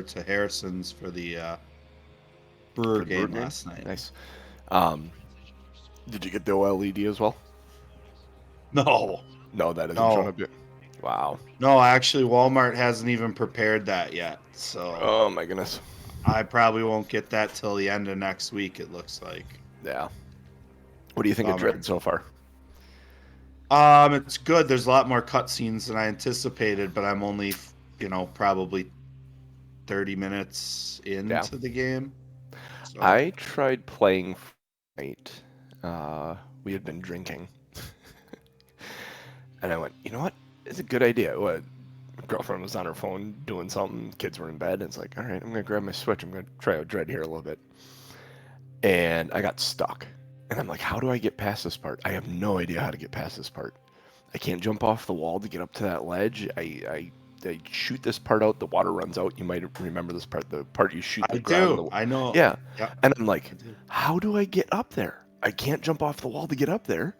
to Harrison's for the Brewer game last night. Nice. Did you get the OLED as well? No. No, that isn't No. showing up yet. Wow. No, actually, Walmart hasn't even prepared that yet. So. Oh my goodness. I probably won't get that till the end of next week, it looks like. Yeah. What do you think of Dread so far? It's good. There's a lot more cutscenes than I anticipated, but I'm only, probably 30 minutes into the game. So. I tried playing Fortnite. We had been drinking. And I went, you know what? It's a good idea. My girlfriend was on her phone doing something. Kids were in bed. And it's like, all right, I'm going to grab my Switch. I'm going to try out Dread here a little bit. And I got stuck. And I'm like, how do I get past this part? I have no idea how to get past this part. I can't jump off the wall to get up to that ledge. I shoot this part out. The water runs out. You might remember this part. The part you shoot the ground. I know. Yeah. And I'm like, how do I get up there? I can't jump off the wall to get up there.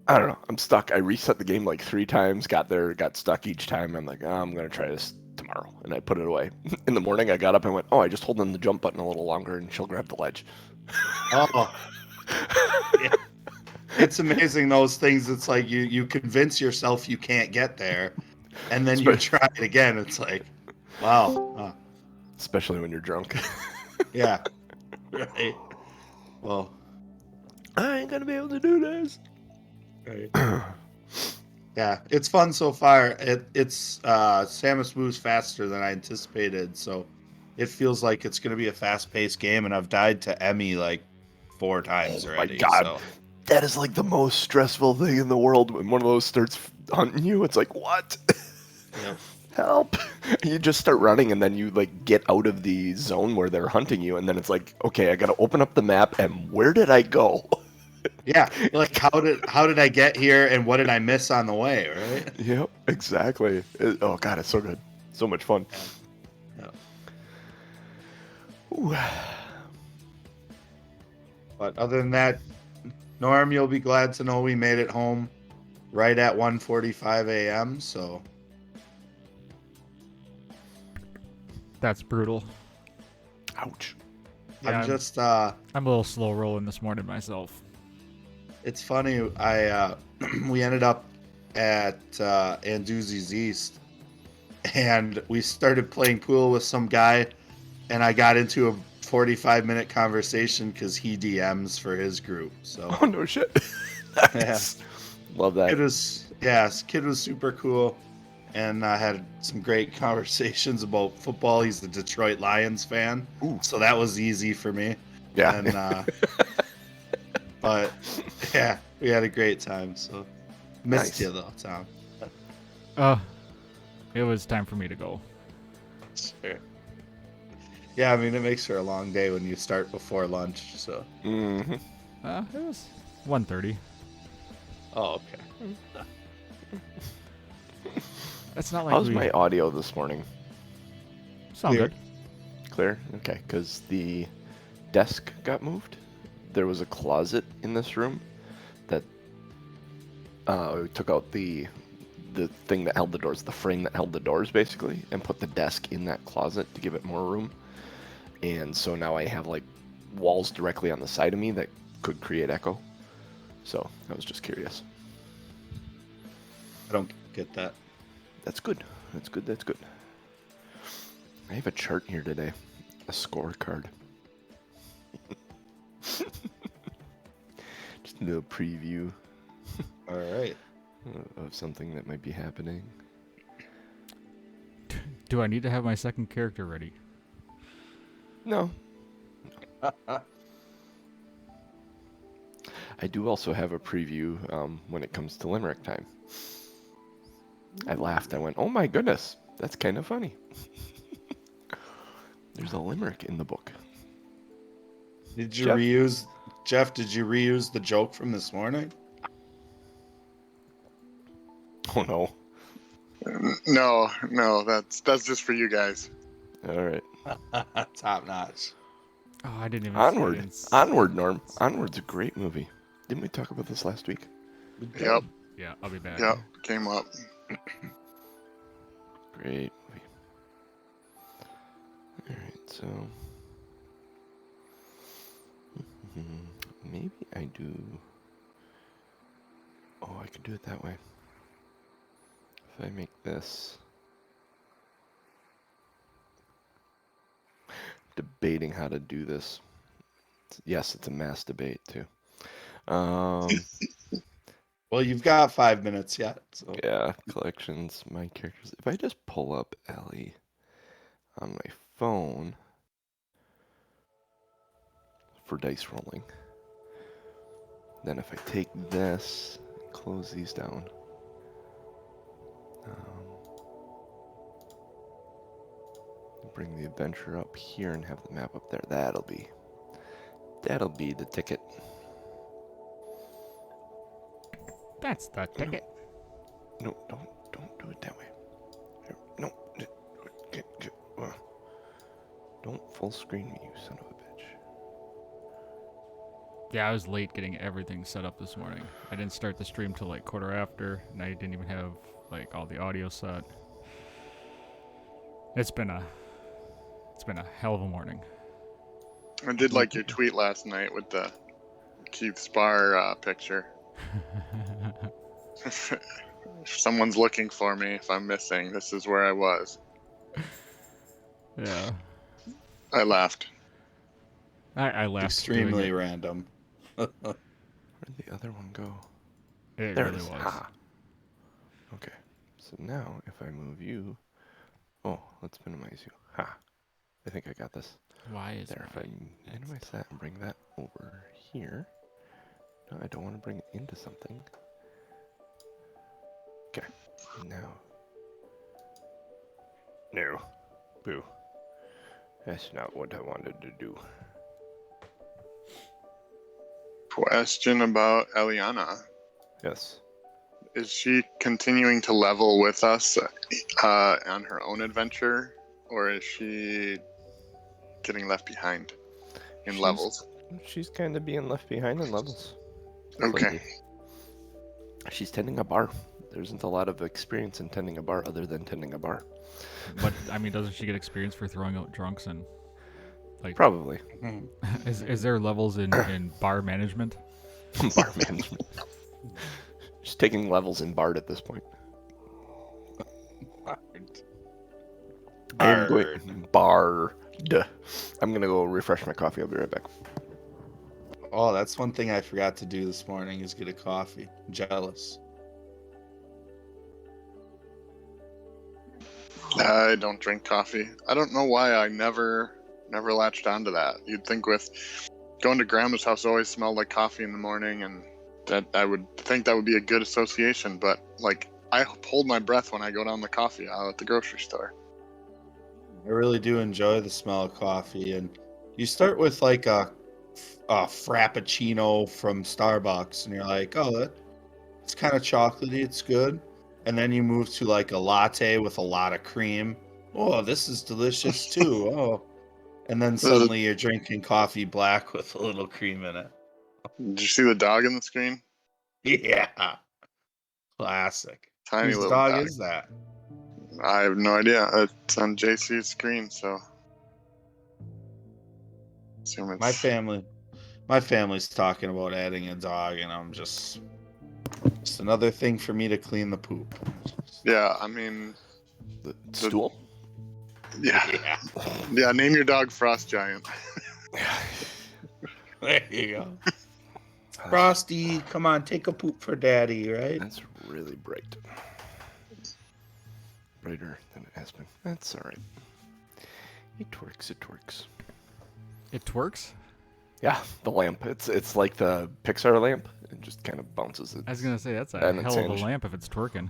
I don't know. I'm stuck. I reset the game like 3 times, got there, got stuck each time. I'm like, I'm going to try this tomorrow. And I put it away. In the morning, I got up and went, I just hold on the jump button a little longer and she'll grab the ledge. Oh. Yeah. It's amazing, those things. It's like you convince yourself you can't get there, and then you try it again. It's like, wow. Especially when you're drunk. Yeah. Right. Well, I ain't going to be able to do this. Right. Yeah, it's fun so far. It's Samus moves faster than I anticipated, so it feels like it's going to be a fast-paced game, and I've died to Emmy like 4 times already. My God. So. That is like the most stressful thing in the world. When one of those starts hunting you, it's like, what? Yep. Help. You just start running, and then you like get out of the zone where they're hunting you, and then it's like, okay, I got to open up the map, and where did I go? Yeah, like how did I get here, and what did I miss on the way, right? Yep, exactly. Oh God, it's so good, so much fun. Yeah. But other than that, Norm, you'll be glad to know we made it home right at 1:45 a.m. So that's brutal. Ouch. Yeah, I'm a little slow rolling this morning myself. It's funny. We ended up at Anduzzi's East, and we started playing pool with some guy, and I got into a 45-minute conversation because he DMs for his group. So. Oh no shit. Nice. Yeah. Love that. Kid was super cool, and I had some great conversations about football. He's a Detroit Lions fan. Ooh. So that was easy for me. Yeah. And, but yeah, we had a great time. So missed you though, Tom. It was time for me to go. Sure. Yeah, I mean, it makes for a long day when you start before lunch. So. Mm-hmm. It was 1:30. Oh, okay. It's not like How's my audio this morning? Sound good. Clear? Okay, because the desk got moved. There was a closet in this room that we took out the thing that held the doors, the frame that held the doors, basically, and put the desk in that closet to give it more room. And so now I have like walls directly on the side of me that could create echo. So I was just curious. I don't get that. That's good. That's good. That's good. I have a chart here today. A scorecard. Just a little preview. All right. Of something that might be happening. Do I need to have my second character ready? No. I do also have a preview when it comes to Limerick time. I laughed. I went, oh my goodness, that's kind of funny. There's a Limerick in the book. Did you reuse the joke from this morning? Oh no. No, that's just for you guys. All right. Top notch. Oh, I didn't even. Onward, Norm. Onward's a great movie. Didn't we talk about this last week? Yep. Yeah, I'll be back. Yep, came up. Great movie. Alright, so... maybe I do... Oh, I can do it that way. If I make this... Debating how to do this. Yes, it's a mass debate, too. Well, you've got 5 minutes yet. So. Yeah, collections, my characters. If I just pull up Ellie on my phone for dice rolling, then if I take this, close these down, bring the adventure up here and have the map up there, that'll be the ticket. That's the ticket. No, don't do it that way. Here, no, don't full screen me, you son of a bitch. Yeah, I was late getting everything set up this morning. I didn't start the stream till like quarter after, and I didn't even have like all the audio set. It's been a hell of a morning. I did like your tweet last night with the Keith Spar picture. If someone's looking for me, if I'm missing, this is where I was. Yeah. I laughed. I laughed. Extremely doing it. random. Where'd the other one go? It There really it is. was. Ha. Okay, so now if I move you, oh, let's minimize you. Ha. I think I got this. Why is There, if I minimize that and bring that over here. No, I don't want to bring it into something. Okay, now. No. Boo. That's not what I wanted to do. Question about Eliana. Yes. Is she continuing to level with us on her own adventure, or is she getting left behind in levels? She's kind of being left behind in levels. Okay. Slightly. She's tending a bar. There isn't a lot of experience in tending a bar other than tending a bar. But I mean, doesn't she get experience for throwing out drunks and like? Probably. Is there levels in bar management? Bar management. She's taking levels in Bard at this point. I am going Bard. I'm gonna go refresh my coffee. I'll be right back. Oh, that's one thing I forgot to do this morning is get a coffee. I'm jealous. I don't drink coffee. I don't know why I never latched onto that. You'd think with going to grandma's house always smelled like coffee in the morning, and that I would think that would be a good association, but like I hold my breath when I go down the coffee aisle at the grocery store. I really do enjoy the smell of coffee, and you start with like a frappuccino from Starbucks, and you're like, oh, it's kind of chocolatey, it's good. And then you move to like a latte with a lot of cream. Oh, this is delicious too. Oh, and then suddenly you're drinking coffee black with a little cream in it. Did you see the dog in the screen? Yeah, classic. Tiny Whose little dog dog. is that? I have no idea. It's on JC's screen, so assume it's My family's talking about adding a dog, and I'm just another thing for me to clean the poop. Yeah, I mean, The stool? yeah. Yeah, name your dog Frost Giant. There you go. Frosty, come on, take a poop for daddy, right? That's really bright. Brighter than it has been. That's alright. It works, it works. It twerks? Yeah, the lamp. It's like the Pixar lamp. It just kind of bounces it. I was gonna say that's a And it's hell of a hinged. lamp if it's twerking.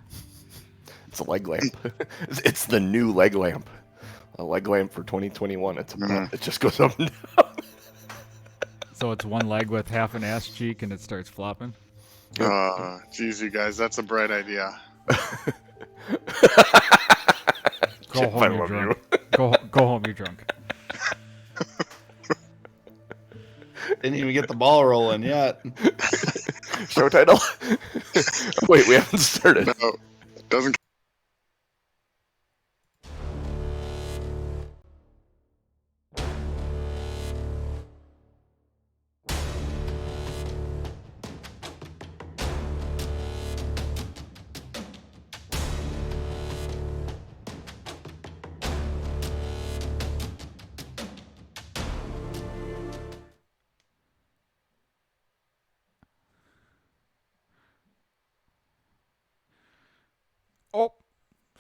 It's a leg lamp. It's the new leg lamp. A leg lamp for 2021. It just goes up and down. So it's one leg with half an ass cheek and it starts flopping. Geez, you guys, that's a bright idea. Go Jeff, I home, you're love drunk. Go home, you're drunk. Didn't even get the ball rolling yet. Show title? Wait, we haven't started. No, doesn't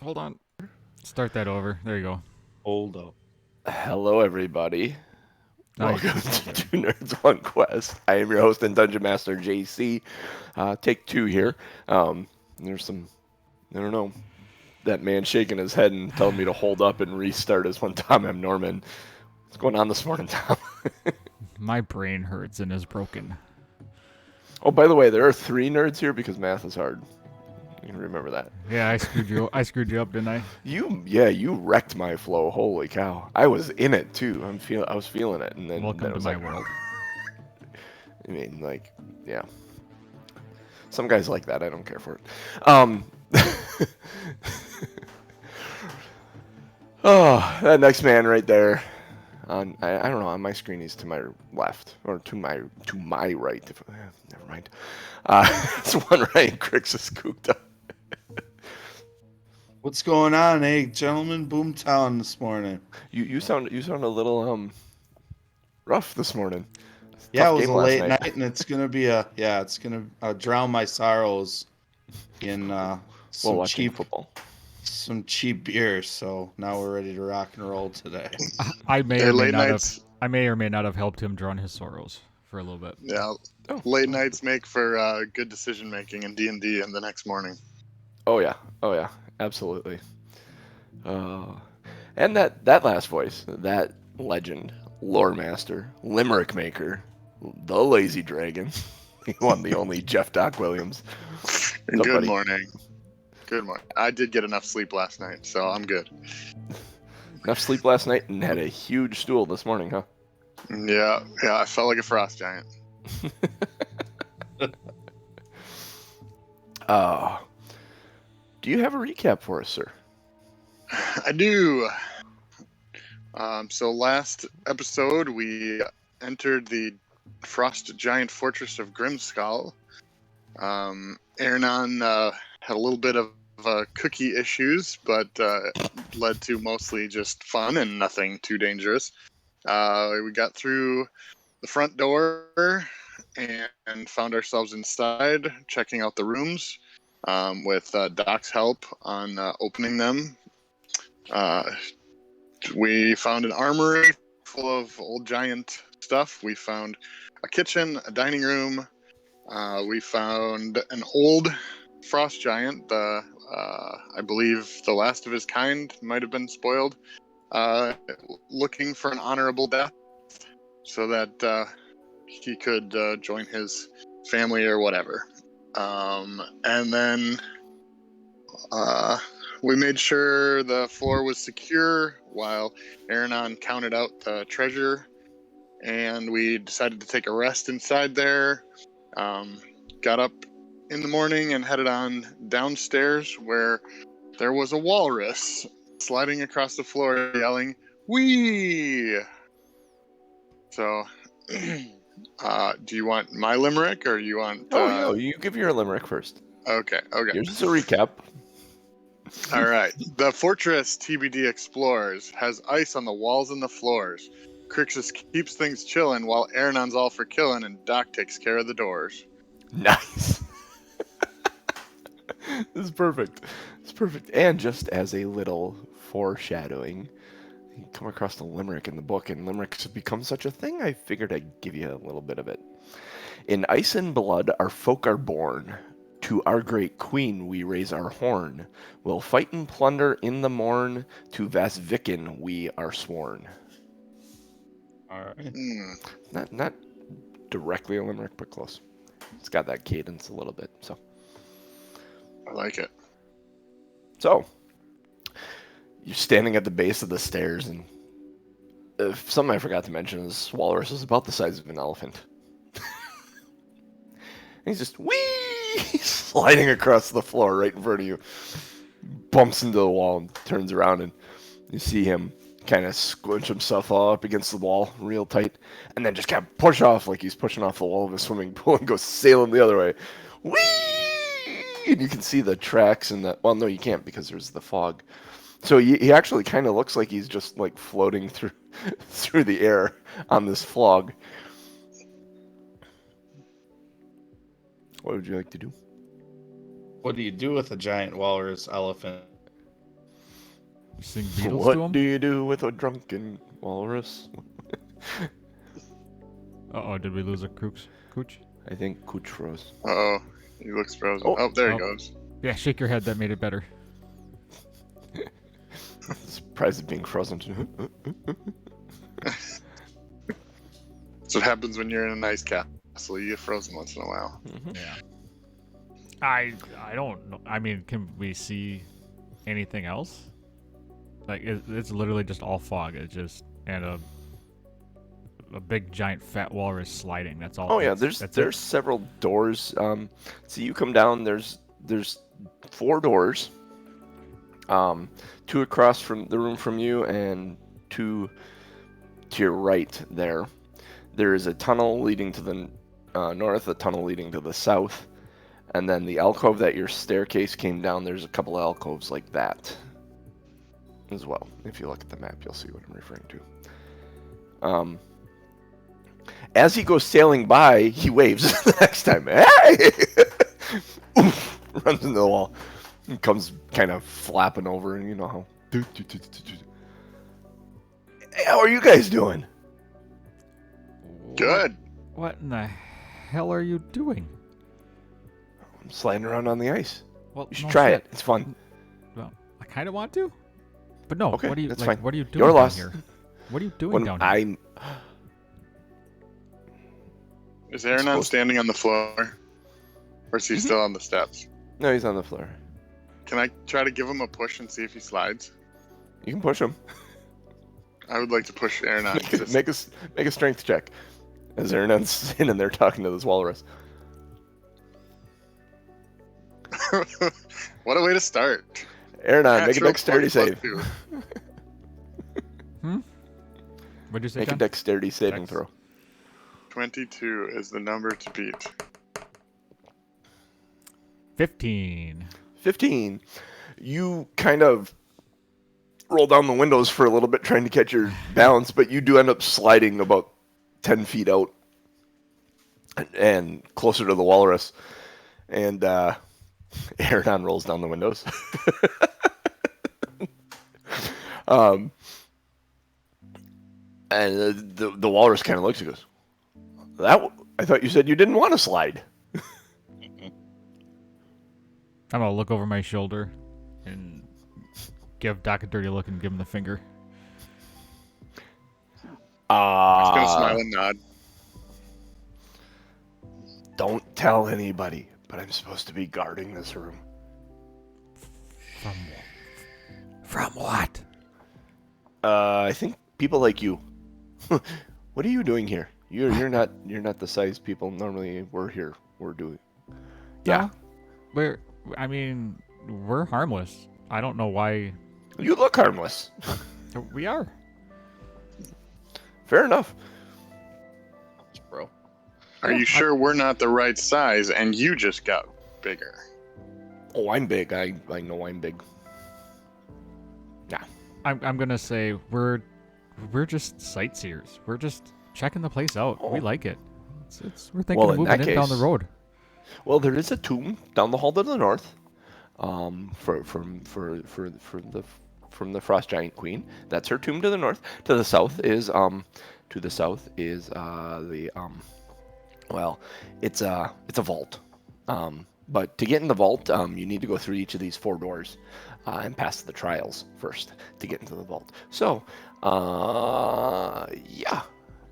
Hold on. Start that over. There you go. Hold up. Hello, everybody. Nice. Welcome to Two Nerds One Quest. I am your host and Dungeon Master, JC. Take two here. There's some, I don't know, that man shaking his head and telling me to hold up and restart is one Tom M. Norman. What's going on this morning, Tom? My brain hurts and is broken. Oh, by the way, there are 3 nerds here because math is hard. You can remember that. Yeah, I screwed you. I screwed you up, didn't I? You wrecked my flow. Holy cow! I was in it too. I was feeling it, and then Welcome it was to my like, world. I mean, like, yeah. Some guys like that. I don't care for it. Oh, that next man right there. I don't know. On my screen, he's to my left or to my right. Never mind. It's one right. Krixis cooped up. What's going on, gentlemen? Boomtown this morning. You sound a little rough this morning. Yeah, Tough it was game a last late night. night, and it's gonna drown my sorrows in While some watching football. cheap beer. So now we're ready to rock and roll today. I may Hey, or may late not nights. have. I may or may not have helped him drown his sorrows for a little bit. Yeah, Oh. late nights make for good decision making in D&D and the next morning. Oh yeah, absolutely. And that last voice, that legend, lore master, Limerick maker, the lazy dragon, he won the only Jeff Doc Williams. Good buddy? morning. Good morning. I did get enough sleep last night, so I'm good. Enough sleep last night and had a huge stool this morning, huh? Yeah, I felt like a frost giant. Do you have a recap for us, sir? I do. So last episode, we entered the frost giant fortress of Grimskull. Aronan had a little bit of cookie issues, but led to mostly just fun and nothing too dangerous. We got through the front door and found ourselves inside, checking out the rooms with Doc's help on opening them. We found an armory full of old giant stuff. We found a kitchen, a dining room. We found an old frost giant. I believe the last of his kind might have been spoiled. Looking for an honorable death so that he could join his family or whatever. And then we made sure the floor was secure while Aronan counted out the treasure, and we decided to take a rest inside there. Got up in the morning and headed on downstairs where there was a walrus sliding across the floor yelling, "Wee!" So, do you want my limerick or you want... No, you give your limerick first. Okay. Here's just a recap. All right. The fortress TBD explores has ice on the walls and the floors. Krixis keeps things chillin' while Aronon's all for killin' and Doc takes care of the doors. Nice. This is perfect. It's perfect. And just as a little foreshadowing, you come across the limerick in the book, and limericks have become such a thing, I figured I'd give you a little bit of it. In ice and blood our folk are born. To our great queen we raise our horn. We'll fight and plunder in the morn. To Vasviken we are sworn. All right. Not directly a limerick, but close. It's got that cadence a little bit, so. I like it. So, you're standing at the base of the stairs, and something I forgot to mention is walrus is about the size of an elephant. And he's just sliding across the floor right in front of you. Bumps into the wall and turns around, and you see him kind of squinch himself all up against the wall real tight, and then just kind of push off like he's pushing off the wall of a swimming pool and go sailing the other way. Whee! And you can see the tracks and the... Well, no, you can't because there's the fog. So he actually kind of looks like he's just like floating through the air on this flog. What would you like to do? What do you do with a giant walrus elephant? You sing Beatles to What him? do you do with a drunken walrus? Uh-oh, did we lose a Cooch? I think Cooch froze. Uh-oh. He looks frozen. Oh. Oh, there he Oh. goes. Yeah, shake your head. That made it better. Surprised at being frozen. That's what happens when you're in an ice castle. You get frozen once in a while. Yeah. I don't know. I mean, can we see anything else? Like, it's literally just all fog. It's just, and a big giant fat walrus sliding. That's all. Oh yeah, that's there's several doors. So you come down. There's 4 doors. 2 across from the room from you, and 2 to your right there. There is a tunnel leading to the north, a tunnel leading to the south, and then the alcove that your staircase came down. There's a couple of alcoves like that as well. If you look at the map, you'll see what I'm referring to. As he goes sailing by, he waves the next time. Hey! Oof, runs into the wall. And comes kind of flapping over, and you know how. Hey, how are you guys doing? Good. What in the hell are you doing? I'm sliding around on the ice. Well, You should no try shit. it. It's fun. Well, I kind of want to, but no. Okay, what are you that's like? fine. What are you doing Your down loss. here? What are you doing When down here? Is Aronan supposed- standing on the floor? Or is he still on the steps? No, he's on the floor. Can I try to give him a push and see if he slides? You can push him. I would like to push Aronan. Make a strength check. As Aronan's sitting there talking to this walrus. What a way to start. Aronan, make a Natural dexterity plus save. 2. What'd you say, Make a John? dexterity saving Dex. throw. 22 is the number to beat. 15. 15. You kind of roll down the windows for a little bit trying to catch your balance, but you do end up sliding about 10 feet out and closer to the walrus. And Aronan rolls down the windows. And the walrus kind of looks and goes, I thought you said you didn't want to slide. I'm gonna look over my shoulder and give Doc a dirty look and give him the finger. He's gonna smile and nod. Don't tell anybody, but I'm supposed to be guarding this room. From what? I think people like you. What are you doing here? You're not the size people normally were here. We're doing. Yeah, No, we're harmless. I don't know why you look harmless. we are. Fair enough. Bro. Are you sure we're not the right size and you just got bigger? Oh, I'm big. I know I'm big. I'm gonna say we're just sightseers. We're just checking the place out. We Oh. like it. We're thinking of in moving that in down the case- road. Well, there is a tomb down the hall to the north. From the Frost Giant Queen. That's her tomb to the north. To the south is it's a vault. But to get in the vault, you need to go through each of these 4 doors and pass the trials first to get into the vault. So, yeah.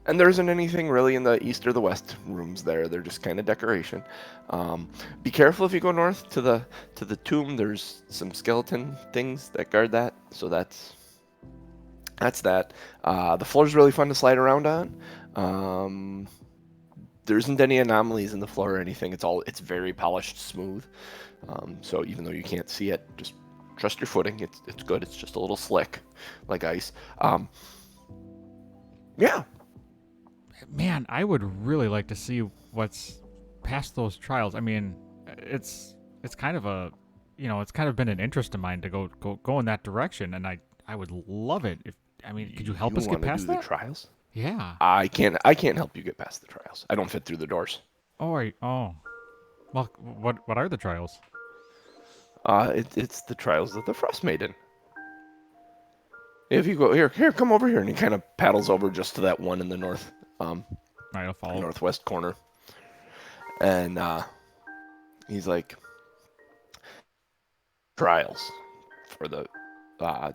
And there isn't anything really in the east or the west rooms there. They're just kind of decoration. Be careful if you go north to the tomb. There's some skeleton things that guard that. So that's that. The floor's really fun to slide around on. There isn't any anomalies in the floor or anything. It's very polished, smooth. So even though you can't see it, just trust your footing. It's good. It's just a little slick, like ice. Yeah. Man, I would really like to see what's past those trials. I mean, it's kind of a, it's kind of been an interest of mine to go in that direction, and I would love it. Could you help us get wanna past do that? the trials? Yeah. I can't help you get past the trials. I don't fit through the doors. Oh. Well, what are the trials? It's the trials of the Frost Maiden. If you go here, come over here, and he kind of paddles over just to that one in the I'll follow. northwest corner, and he's like, trials for the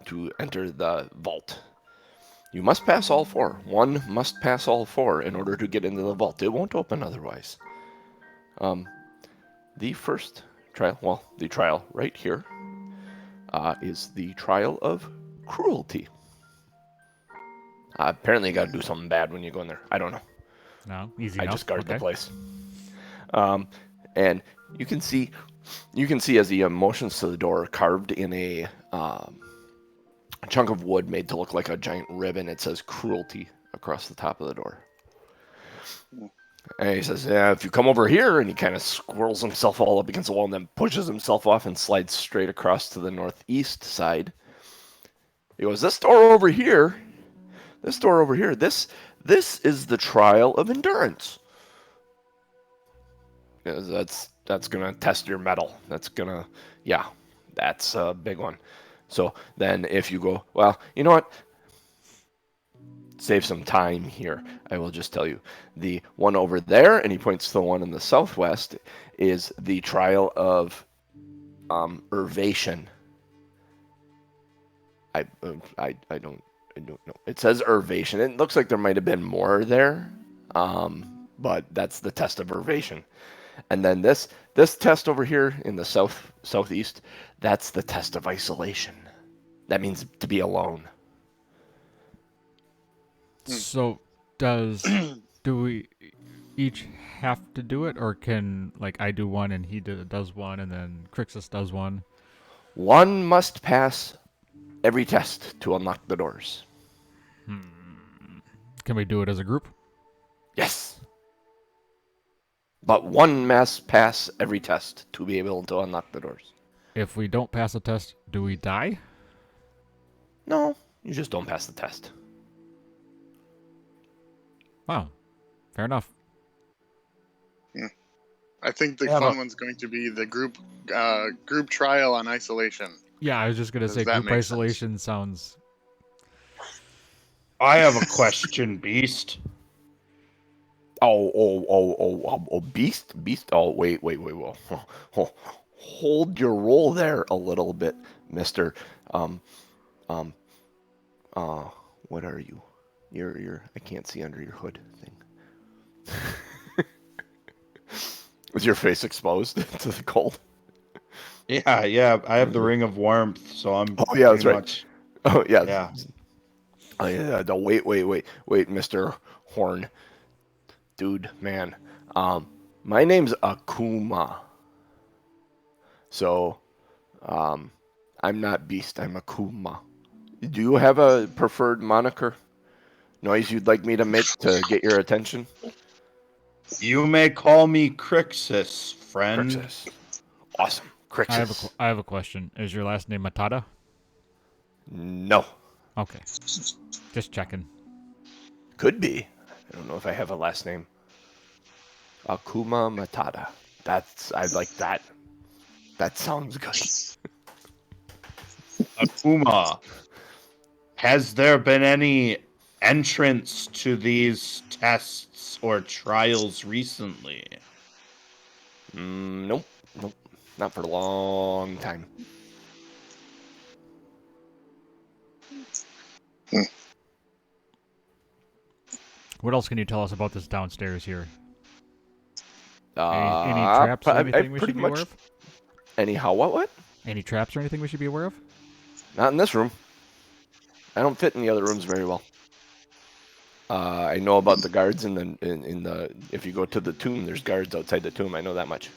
to enter the vault. You must pass all 4. One must pass all 4 in order to get into the vault. It won't open otherwise. The first trial, the trial right here, is the Trial of Cruelty. Apparently, you got to do something bad when you go in there. I don't know. No, easy I enough. just guard the Okay. place. And you can see as he motions to the door, carved in a chunk of wood made to look like a giant ribbon. It says "Cruelty" across the top of the door. And he says, "Yeah, if you come over here," and he kind of squirrels himself all up against the wall, and then pushes himself off and slides straight across to the northeast side. He goes, "This door over here, this is the Trial of Endurance. That's gonna test your mettle. That's a big one. So then if you go, well, you know what? Save some time here. I will just tell you. The one over there," and he points to the one in the southwest, is the Trial of Irvation. I don't know. It says Irvation. It looks like there might have been more there, but that's the test of Irvation. And then this test over here in the southeast, that's the test of isolation. That means to be alone. So do we each have to do it, or can like I do one and he does one, and then Krixis does one? One must pass every test to unlock the doors. Can we do it as a group? Yes. But one must pass every test to be able to unlock the doors. If we don't pass a test, do we die? No, you just don't pass the test. Wow, fair enough. I think the fun one's going to be the group trial on isolation. Yeah, I was just gonna Does say that group make sense? isolation sounds. I have a question, Beast. Oh, beast. Oh, wait. Whoa. Hold your roll there a little bit, Mister. What are you? You're. I can't see under your hood thing. Was your face exposed to the cold? Yeah. I have the ring of warmth, so I'm. Oh yeah, that's pretty right. much- Oh yeah. Yeah. Oh yeah. No, wait, Mister Horn, dude, man. My name's Akuma. So, I'm not Beast. I'm Akuma. Do you have a preferred moniker? Noise you'd like me to make to get your attention? You may call me Krixis, friend. Krixis. Awesome. Krixis. I have a question. Is your last name Matada? No. Okay, just checking. Could be. I don't know if I have a last name. Akuma Matata. I like that. That sounds good. Akuma, has there been any entrance to these tests or trials recently? Nope. Not for a long time. What else can you tell us about this downstairs here? Any Uh, traps or I anything we pretty should be aware much- of? Anyhow, what? Any traps or anything we should be aware of? Not in this room. I don't fit in the other rooms very well. I know about the guards in the. If you go to the tomb, there's guards outside the tomb. I know that much.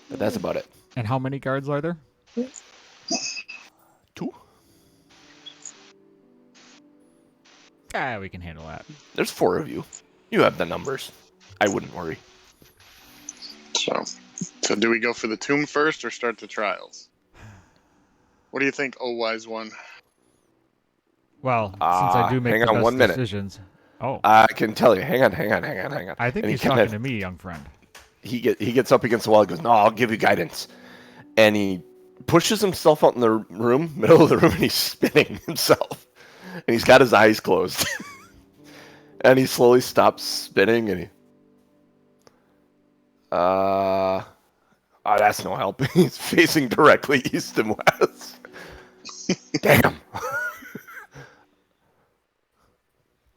But that's about it. And how many guards are there? 2. Ah, we can handle that. There's 4 of you. You have the numbers. I wouldn't worry. So do we go for the tomb first or start the trials? What do you think, oh wise one? Well, since I do make hang the on best 1 minute. decisions. Oh, I can tell you. Hang on. I think And he's he talking kinda- to me, young friend. He gets up against the wall. He goes, "No, I'll give you guidance." And he pushes himself out in the room, middle of the room, and he's spinning himself. And he's got his eyes closed. And he slowly stops spinning, and that's no help. He's facing directly east and west. Damn.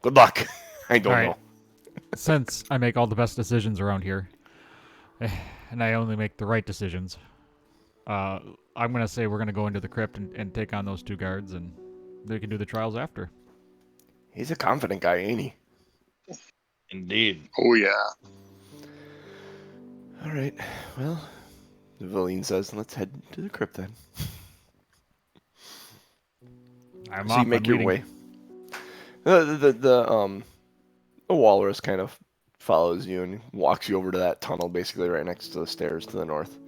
Good luck. I don't know. Since I make all the best decisions around here, and I only make the right decisions, I'm going to say we're going to go into the crypt and take on those 2 guards, and they can do the trials after. He's a confident guy, ain't he? Indeed. Oh yeah. All right. Well, Valine says, let's head to the crypt then. I'm So off. you make I'm your leading. way. The walrus kind of follows you and walks you over to that tunnel, basically right next to the stairs to the north.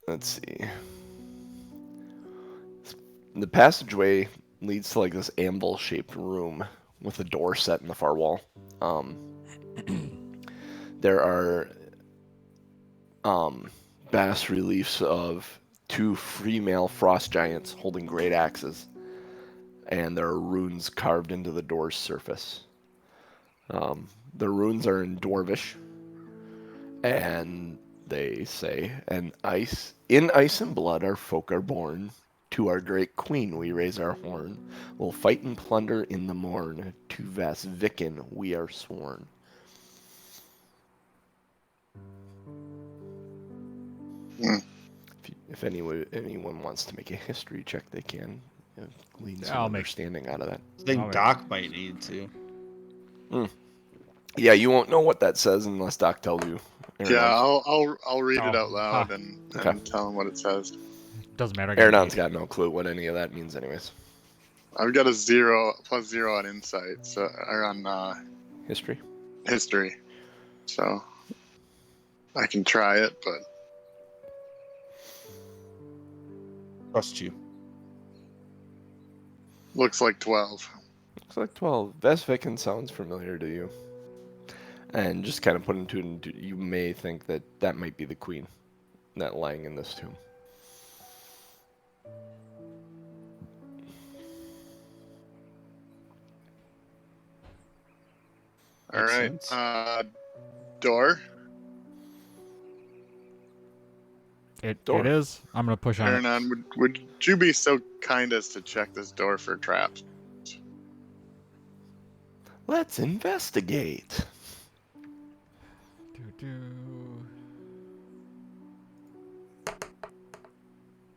Let's see. The passageway leads to like this anvil-shaped room with a door set in the far wall. There are bas reliefs of 2 female frost giants holding great axes, and there are runes carved into the door's surface. The runes are in Dwarvish, and they say, in ice and blood our folk are born. To our great queen we raise our horn. We'll fight and plunder in the morn. To vast Viken we are sworn. If anyone wants to make a history check, they can. Glean some understanding out of that. I think Doc might need to. Yeah, you won't know what that says unless Doc tells you. Yeah, I'll read it out loud and tell him what it says. Doesn't matter. Aronon's got no clue what any of that means, anyways. I've got a +0 on insight, so or on history. So I can try it, but Trust you. looks like 12. Looks like 12. Vesviken sounds familiar to you. And just kind of put into you may think that that might be the queen that lying in this tomb. All right. Excellent. Door. It Door. is. I'm going to push on it. Aronan, would you be so kind as to check this door for traps? Let's investigate.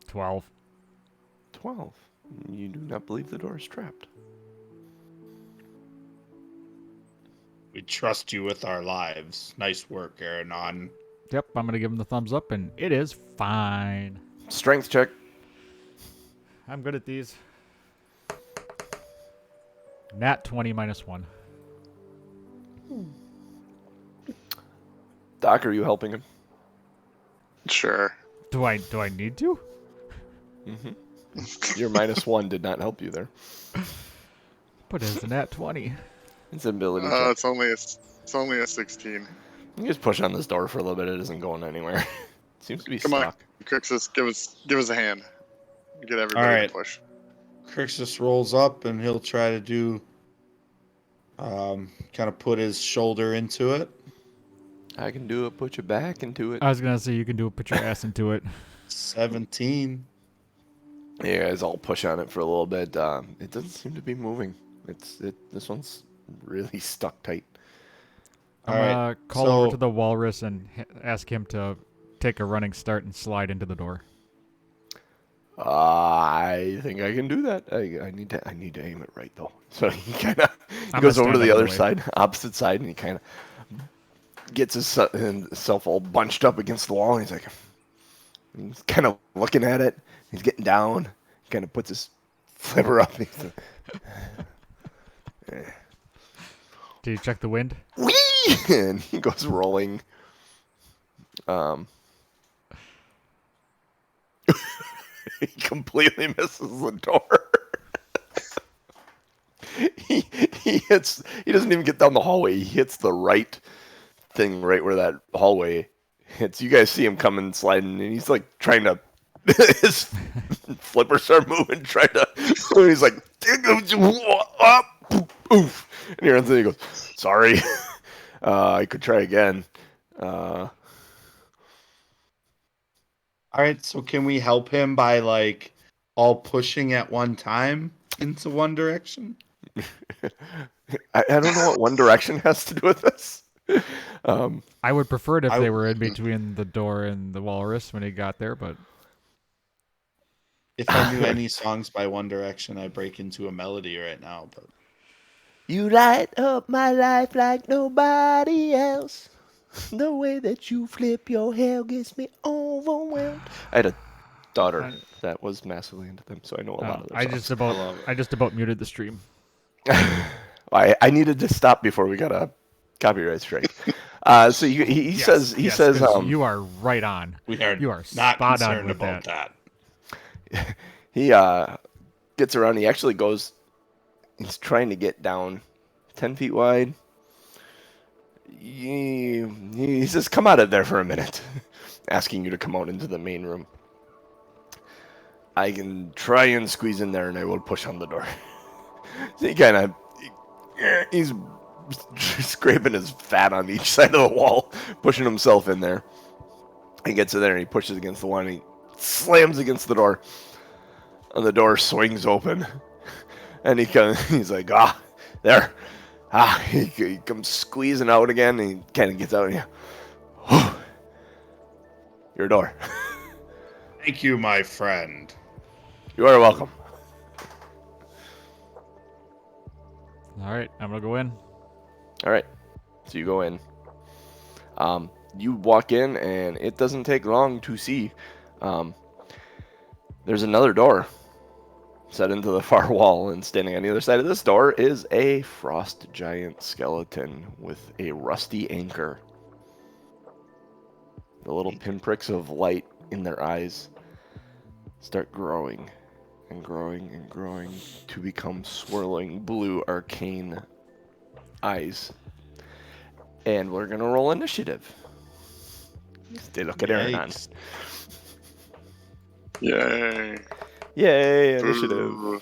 12. 12. You do not believe the door is trapped. We trust you with our lives. Nice work, Aronan. Yep, I'm going to give him the thumbs up, and it is fine. Strength check. I'm good at these. Nat 20 -1. Doc, are you helping him? Sure. Do I need to? Your -1 did not help you there. But it's a nat 20. It's an ability check. It's only a 16. You just push on this door for a little bit. It isn't going anywhere. It seems to be Come stuck. on, Krixis, give us a hand. Get everybody All right. to push. Krixis rolls up and he'll try to do, kind of put his shoulder into it. I can do it. Put your back into it. I was going to say you can do it, put your ass into it. 17. You guys all push on it for a little bit. It doesn't seem to be moving. This one's really stuck tight. I'm All going right, to call so- over to the walrus and ask him to take a running start and slide into the door. I think I can do that. I need to aim it right though. So he kind of I'm goes gonna over to stand the out of other the way. side, opposite side, and he kind of gets himself all bunched up against the wall. And he's kind of looking at it. He's getting down. He kind of puts his flipper up. Did you check the wind? Whee! And he goes rolling. He completely misses the door. He doesn't even get down the hallway. He hits the right thing right where that hallway hits. You guys see him coming, sliding, and he's like trying to. His flippers start moving, trying to. He's like, oof, and he runs in and he goes, "Sorry, I could try again." All right, so can we help him by like all pushing at one time into one direction? I don't know what One Direction has to do with this. I would prefer it if I- they were in between the door and the walrus when he got there, but If I knew any songs by One Direction, I'd break into a melody right now. But You light up my life like nobody else. The way that you flip your hair gets me overwhelmed. I had a daughter that was massively into them, so I know a lot of their I songs. just about muted the stream. I needed to stop before we got a copyright strike. So he says 'cause you are right on. we are, You are not spot on concerned with about that. that. he gets around. He actually goes. He's trying to get down 10 feet wide. He says, "Come out of there for a minute," asking you to come out into the main room. I can try and squeeze in there, and I will push on the door. So he's scraping his fat on each side of the wall, pushing himself in there. He gets in there, and he pushes against the wall, and he slams against the door. And the door swings open. And he's like, there. He comes squeezing out again, and he kind of gets out, and your door. Thank you, my friend. You are welcome. All right, I'm gonna go in. All right, so you go in. You walk in, and it doesn't take long to see. There's another door set into the far wall, and standing on the other side of this door is a frost giant skeleton with a rusty anchor. The little pinpricks of light in their eyes start growing and growing and growing to become swirling blue arcane eyes. And we're gonna roll initiative. They look at Aronan. Yikes. Yay. Yay, initiative. Ooh.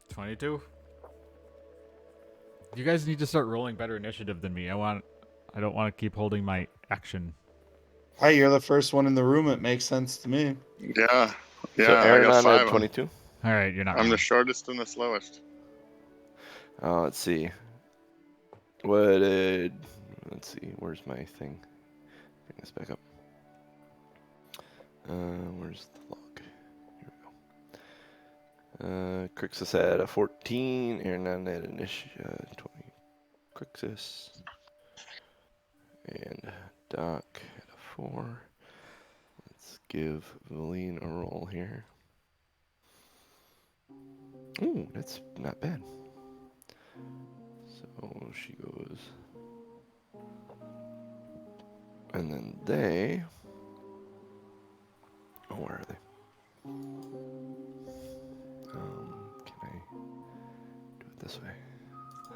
22. You guys need to start rolling better initiative than me. I don't want to keep holding my action. Hi, you're the first one in the room. It makes sense to me. Yeah. Yeah, So I Aronan got 5. at 22. All right, you're not. I'm wrong. the shortest and the slowest. Let's see. Let's see. Where's my thing? Bring this back up. Where's the log? Here we go. Krixis had a 14. Aronan had 20. Krixis. And Doc had a 4. Let's give Valine a roll here. Ooh, that's not bad. So she goes. And then they. Oh, where are they? Can I do it this way?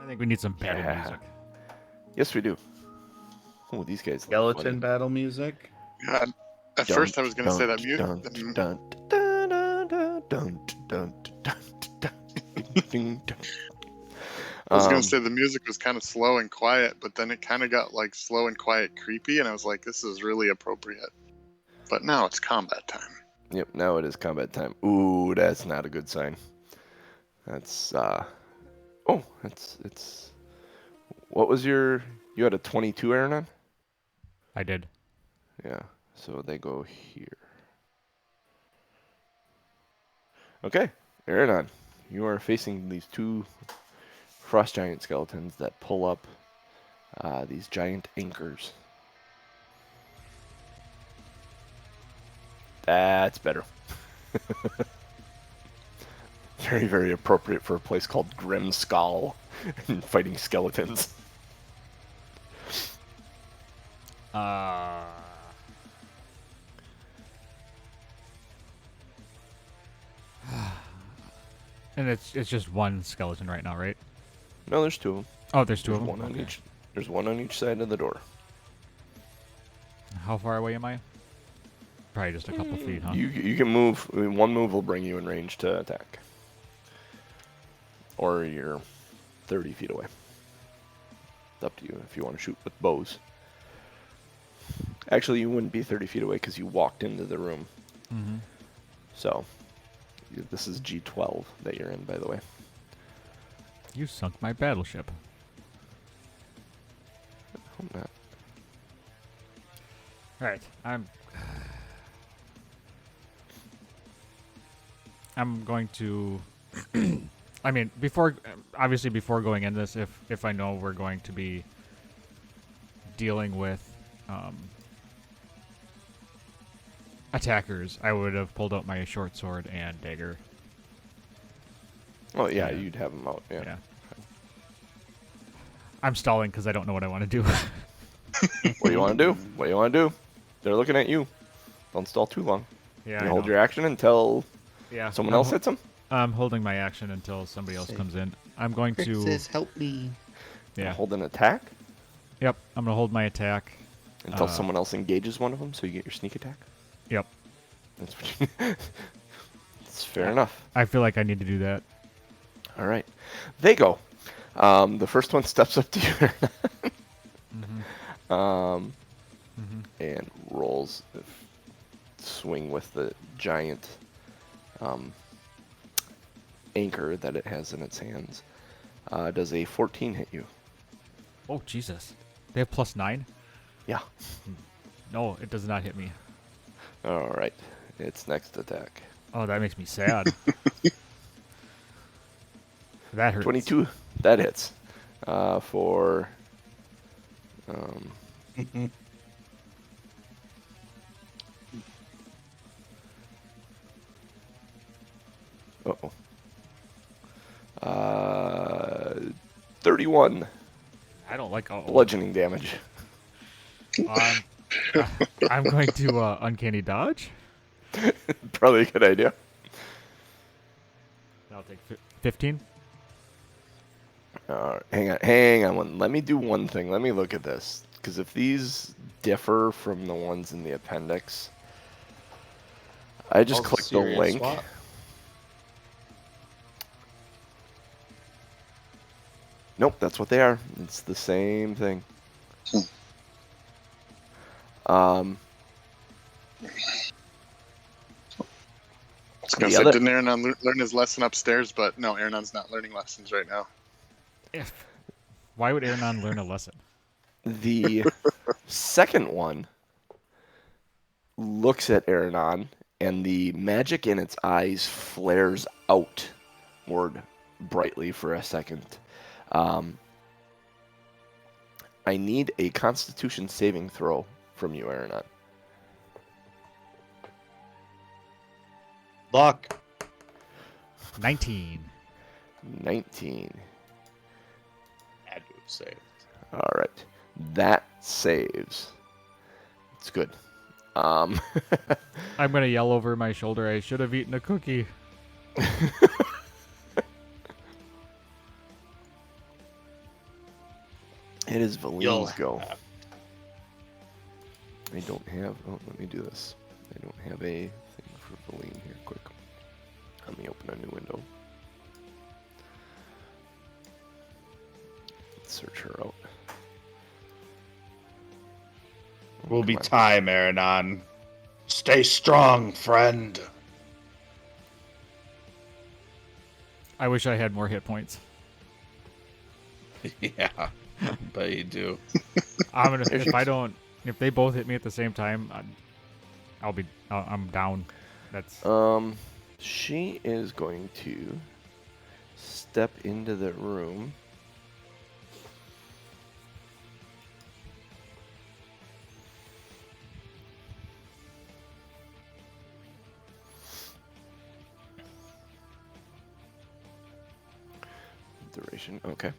I think we need some battle Yeah. music. Yes, we do. Oh, these guys. look Skeleton funny. battle music. God. At Dun, first I was going to say that dun, music. dun, dun, dun, dun, dun, dun, dun, dun, dun, dun. I was going to say the music was kind of slow and quiet, but then it kind of got like slow and quiet creepy, and I was like, this is really appropriate. But now it's combat time. Yep, now it is combat time. Ooh, that's not a good sign. That's it's what was you had a 22, Aronan? I did. Yeah, so they go here. Okay, Aronan, you are facing these two frost giant skeletons that pull up these giant anchors. That's better. Very, very appropriate for a place called Grim Skull and fighting skeletons. And it's just one skeleton right now, right? No, there's two of them. Oh, there's two There's of them. one on Okay. each. There's one on each side of the door. How far away am I? Probably just a couple feet, huh? You can move. I mean, one move will bring you in range to attack. Or you're 30 feet away. It's up to you if you want to shoot with bows. Actually, you wouldn't be 30 feet away because you walked into the room. Mm-hmm. So, this is G12 that you're in, by the way. You sunk my battleship. Hope not. All right, I'm going to. I mean, before going in this, if I know we're going to be dealing with attackers, I would have pulled out my short sword and dagger. Oh, yeah, Yeah. you'd have them out, yeah. Yeah. I'm stalling because I don't know what I want to do. What do you want to do? What do you want to do? They're looking at you. Don't stall too long. Yeah, You I hold know. your action until Yeah, someone else hits them. I'm holding my action until somebody else Say, comes in. I'm going to. Krixis, help me. Yeah. Hold an attack Yep. I'm gonna hold my attack. until someone else engages one of them, so you get your sneak attack. Yep. That's what you It's fair enough. I feel like I need to do that. All right. They go. The first one steps up to you and rolls, swing with the giant anchor that it has in its hands. Does a 14 hit you? Oh Jesus! They have +9. Yeah. No, it does not hit me. All right. Its next attack. Oh, that makes me sad. That hurts. 22. That hits. For uh-oh. 31 I don't like. bludgeoning damage. I'm going to uncanny dodge. Probably a good idea. I'll take 15. Hang on. Let me do one thing. Let me look at this. Because if these differ from the ones in the appendix, I just clicked the Serious link. swap. Nope, that's what they are. It's the same thing. I was gonna The say, other- didn't Aronan learn his lesson upstairs? But no, Aronon's not learning lessons right now. Why would Aronan learn a lesson? The second one looks at Aronan, and the magic in its eyes flares outward brightly for a second. I need a Constitution saving throw from you, Aronan. Luck. 19. 19. Had to have saved. All right, that saves. It's good. I'm gonna yell over my shoulder. I should have eaten a cookie. It is You'll Valine's go. have- I don't have. Oh, let me do this. I don't have a thing for Valine here. Quick. Let me open a new window. Let's search her out. Oh, Will be come on. time, Aronan. Stay strong, friend. I wish I had more hit points. Yeah, but you do. I'm gonna. If they both hit me at the same time, I'm down. That's. She is going to step into the room. Duration, okay.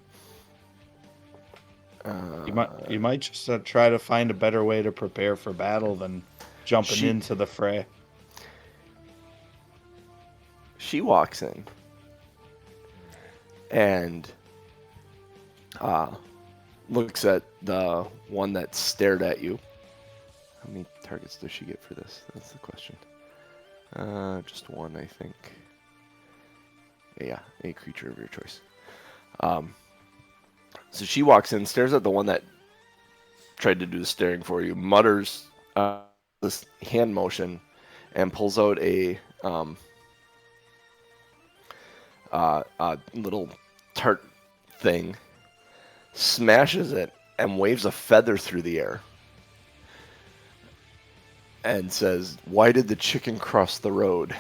You might just try to find a better way to prepare for battle than jumping into the fray. She walks in, and looks at the one that stared at you. How many targets does she get for this? That's the question. Just one, I think. Yeah, a creature of your choice. So she walks in, stares at the one that tried to do the staring for you, mutters this hand motion, and pulls out a little tart thing, smashes it, and waves a feather through the air. And says, "Why did the chicken cross the road?"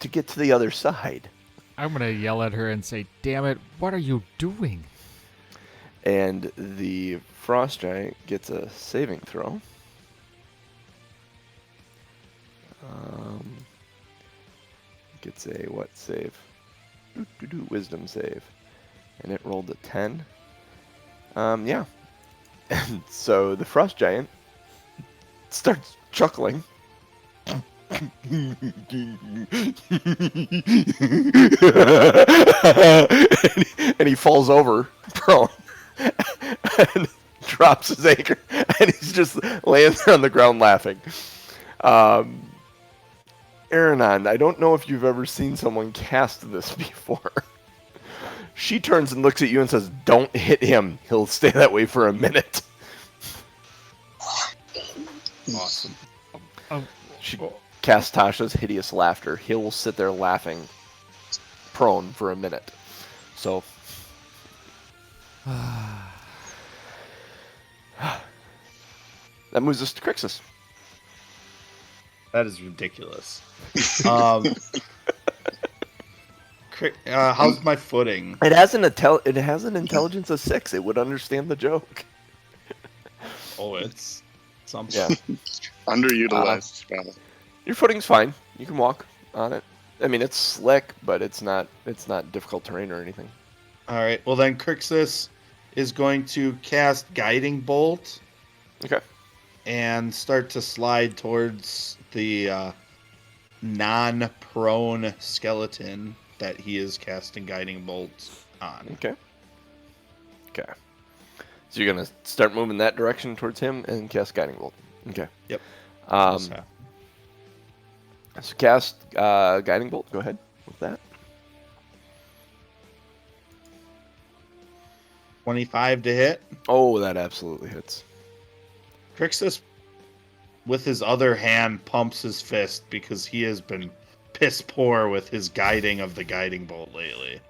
To get to the other side. I'm gonna yell at her and say, "Damn it! What are you doing?" And the frost giant gets a saving throw. Gets a what save? Wisdom save. And it rolled a 10. Yeah. And so the frost giant starts chuckling. And he falls over prone and drops his anchor, and he's just laying there on the ground laughing. Aronan, I don't know if you've ever seen someone cast this before. She turns and looks at you and says, "Don't hit him. He'll stay that way for a minute." Awesome. She casts Tasha's hideous laughter. He'll sit there laughing prone for a minute. So that moves us to Krixis. That is ridiculous. How's my footing? It has an intelligence of 6. It would understand the joke. Oh, it's something. Yeah. Underutilized spell. Your footing's fine. You can walk on it. I mean, it's slick, but it's not difficult terrain or anything. All right. Well, then Krixis is going to cast Guiding Bolt. Okay. And start to slide towards the non-prone skeleton that he is casting Guiding Bolt on. Okay. Okay. So you're gonna start moving that direction towards him and cast Guiding Bolt. Okay. Yep. So cast Guiding Bolt. Go ahead with that. 25 to hit. Oh, that absolutely hits. Krixis, with his other hand, pumps his fist because he has been piss poor with his guiding of the Guiding Bolt lately.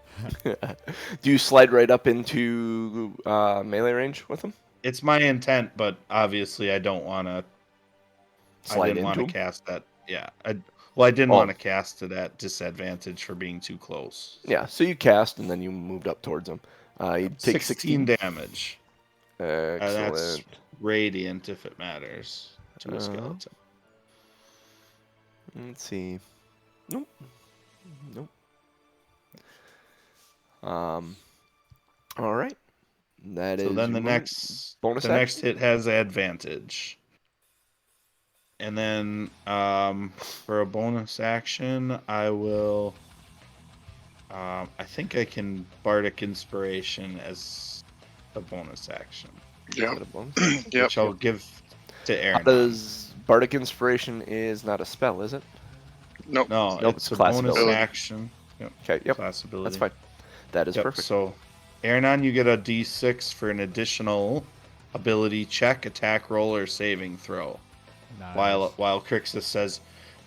Do you slide right up into melee range with him? It's my intent, but obviously I don't want to. I didn't want to cast that. Yeah. I didn't want to cast it at disadvantage for being too close. Yeah. So you cast and then you moved up towards him. You take 16 damage. Excellent. That's radiant if it matters to a skeleton. Let's see. Nope. All right. That is. So then the next next hit has advantage. And then for a bonus action, I will. I think I can Bardic Inspiration as a bonus action. Yeah. Yep. Which I'll give to Aaron. Does Bardic Inspiration is not a spell, is it? Nope. No, it's a class bonus ability. action. Yep. Okay, yep. Class ability. That's fine. That is perfect. So, Aronan, you get a D6 for an additional ability check, attack roll, or saving throw. Nice. While Krixis says,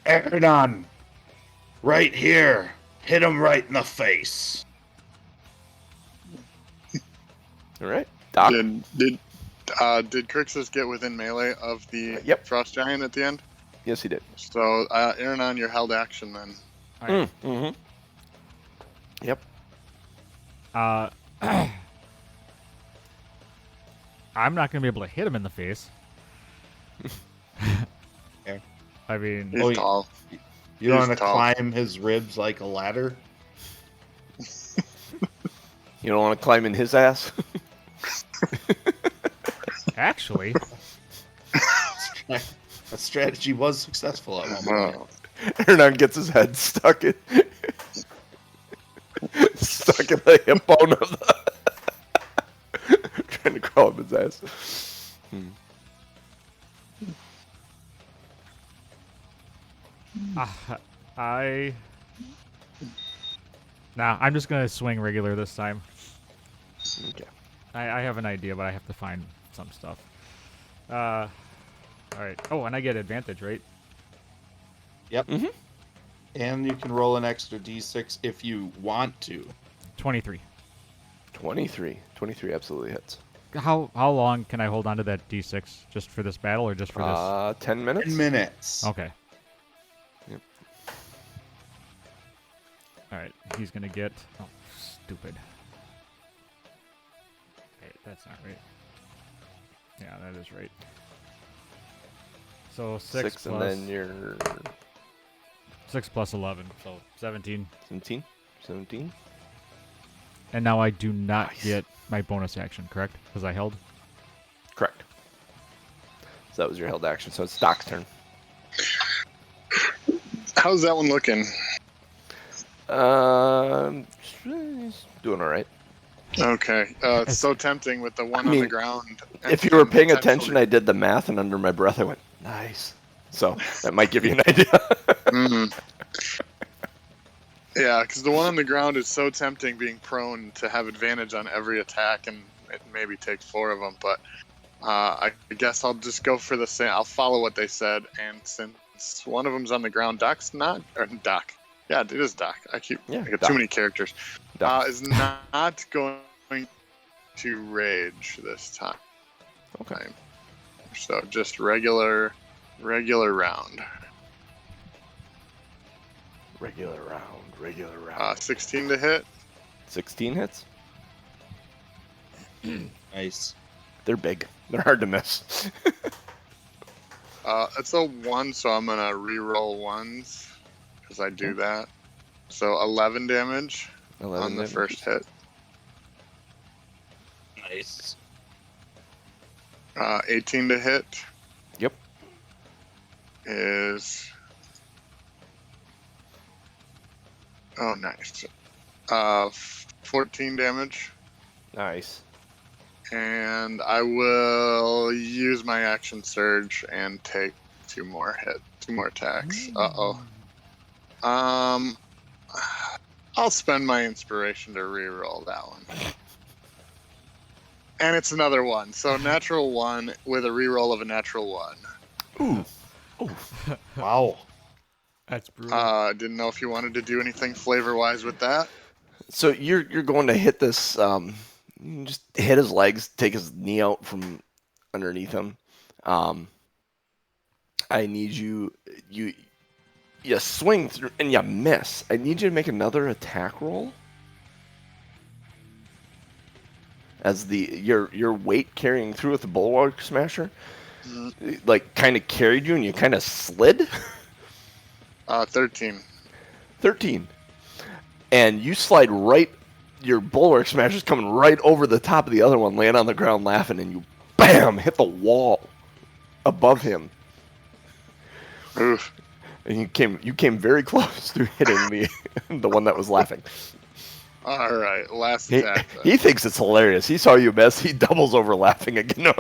"Aronan, right here, hit him right in the face." All right, Doc. Did Krixis get within melee of the frost giant at the end? Yes, he did. So, Aronan, you're held action then. All right. Mm-hmm. Yep. I'm not gonna be able to hit him in the face. Yeah. I mean, He's tall. You don't want to climb his ribs like a ladder? You don't want to climb in his ass? actually, That strategy was successful at one point. Aronan gets his head stuck fucking the hip bone of the trying to crawl up his ass. Nah, I'm just gonna swing regular this time. Okay. I have an idea, but I have to find some stuff. All right. Oh, and I get advantage, right? Yep. Mm-hmm. And you can roll an extra d6 if you want to. 23. 23 absolutely hits. How long can I hold on to that d6? Just for this battle, or just for this? 10 minutes. 10 minutes. Okay. Yep. All right. He's gonna get. Oh, stupid. Okay, that's not right. Yeah, that is right. So 6 and plus then you're 6 plus 11, so 17. 17. And now I do not Nice. get my bonus action, correct? Because I held. Correct. So that was your held action. So it's Doc's turn. How's that one looking? He's doing all right. Okay. It's so tempting with the one on mean, the ground. If you were paying potentially- attention, I did the math, and under my breath, I went, nice. So that might give you an idea. Mhm. Yeah, because the one on the ground is so tempting, being prone to have advantage on every attack, and it maybe takes 4 of them. But I guess I'll just go for the same. I'll follow what they said, and since one of them's on the ground, Doc's not, or Doc. Yeah, it is Doc. I got Doc. too many characters. Doc. Is not going to rage this time. Okay. So just regular round. Regular round. 16 to hit. 16 hits. Nice. They're big. They're hard to miss. It's a 1, so I'm gonna re-roll ones because I do that. So 11 damage 11 on the damage. first hit. Nice. 18 to hit Yep. is nice. 14 damage, Nice. and I will use my action surge and take 2 more attacks. I'll spend my inspiration to re-roll that one. And it's another 1, so natural 1 with a re-roll of a natural 1. Ooh. Wow. That's brutal. Didn't know if you wanted to do anything flavor-wise with that. So you're going to hit this. Just hit his legs, take his knee out from underneath him. I need you swing through and you miss. I need you to make another attack roll. As your weight carrying through with the bulwark smasher, like kind of carried you and you kind of slid. 13. 13. And you slide right, your bulwark smasher's coming right over the top of the other one, laying on the ground laughing, and you, BAM, hit the wall above him. Oof. And you came very close to hitting the one that was laughing. All right, last He, attack. then. he thinks it's hilarious. He saw you miss. He doubles over laughing again.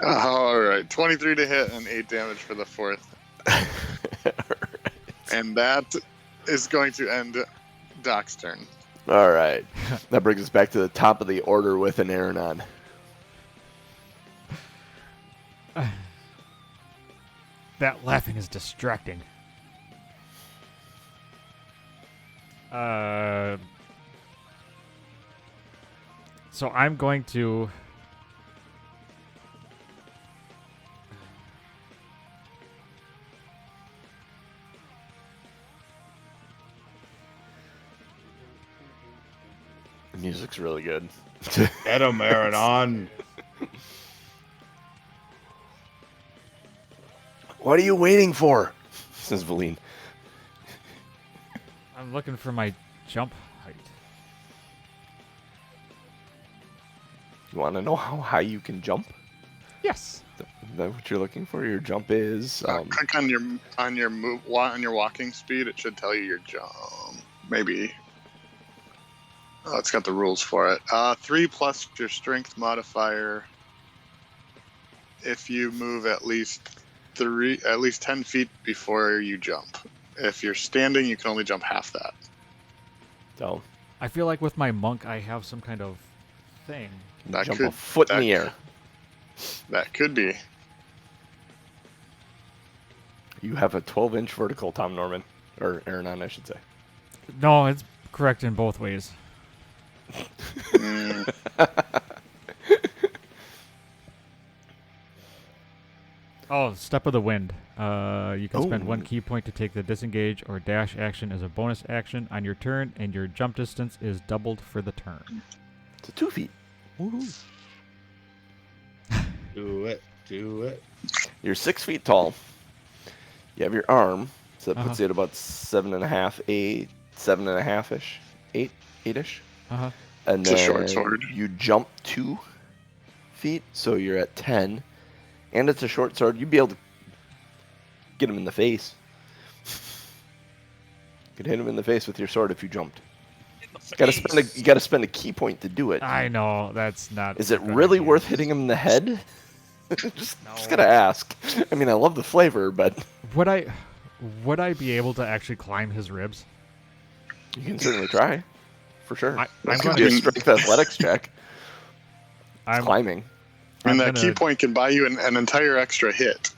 All right, 23 to hit and 8 damage for the 4th. And that is going to end Doc's turn. All right. That brings us back to the top of the order with an Aronan. That laughing is distracting. So I'm going to. The music's really good. Get him, Aronan. What are you waiting for? Says Valine. I'm looking for my jump height. You want to know how high you can jump? Yes. that what you're looking for? Your jump is Click on your move on your walking speed. It should tell you your jump. Maybe. Oh, it's got the rules for it. 3 plus your strength modifier. If you move at least 10 feet before you jump. If you're standing, you can only jump half that. so I feel like with my monk, I have some kind of thing. That jump could- a foot in that the air. That could be. You have a 12-inch vertical, Tom Norman, or Aronan, I should say. No, it's correct in both ways. Mm, Oh, Step of the Wind. You can spend 1 Oh. key point to take the disengage or dash action as a bonus action on your turn, and your jump distance is doubled for the turn. It's 2 feet. Woohoo. Do it. Do it. You're 6 feet tall. You have your arm, so that puts Uh-huh. you at about 7.5, 8, 7.5-ish, 8-ish. Uh-huh. And It's a then short sword. you jump 2 feet, so you're at 10. And it's a short sword. You'd be able to get him in the face. You could hit him in the face with your sword if you jumped. You gotta spend a key point to do it. I know, that's not... Is it a good really idea. worth hitting him in the head? just No. gotta ask. I mean, I love the flavor, but Would I be able to actually climb his ribs? you can certainly try, for sure. I'm That gonna could be a be- strength athletics check. I'm, Climbing. and I'm that key gonna- point can buy you an entire extra hit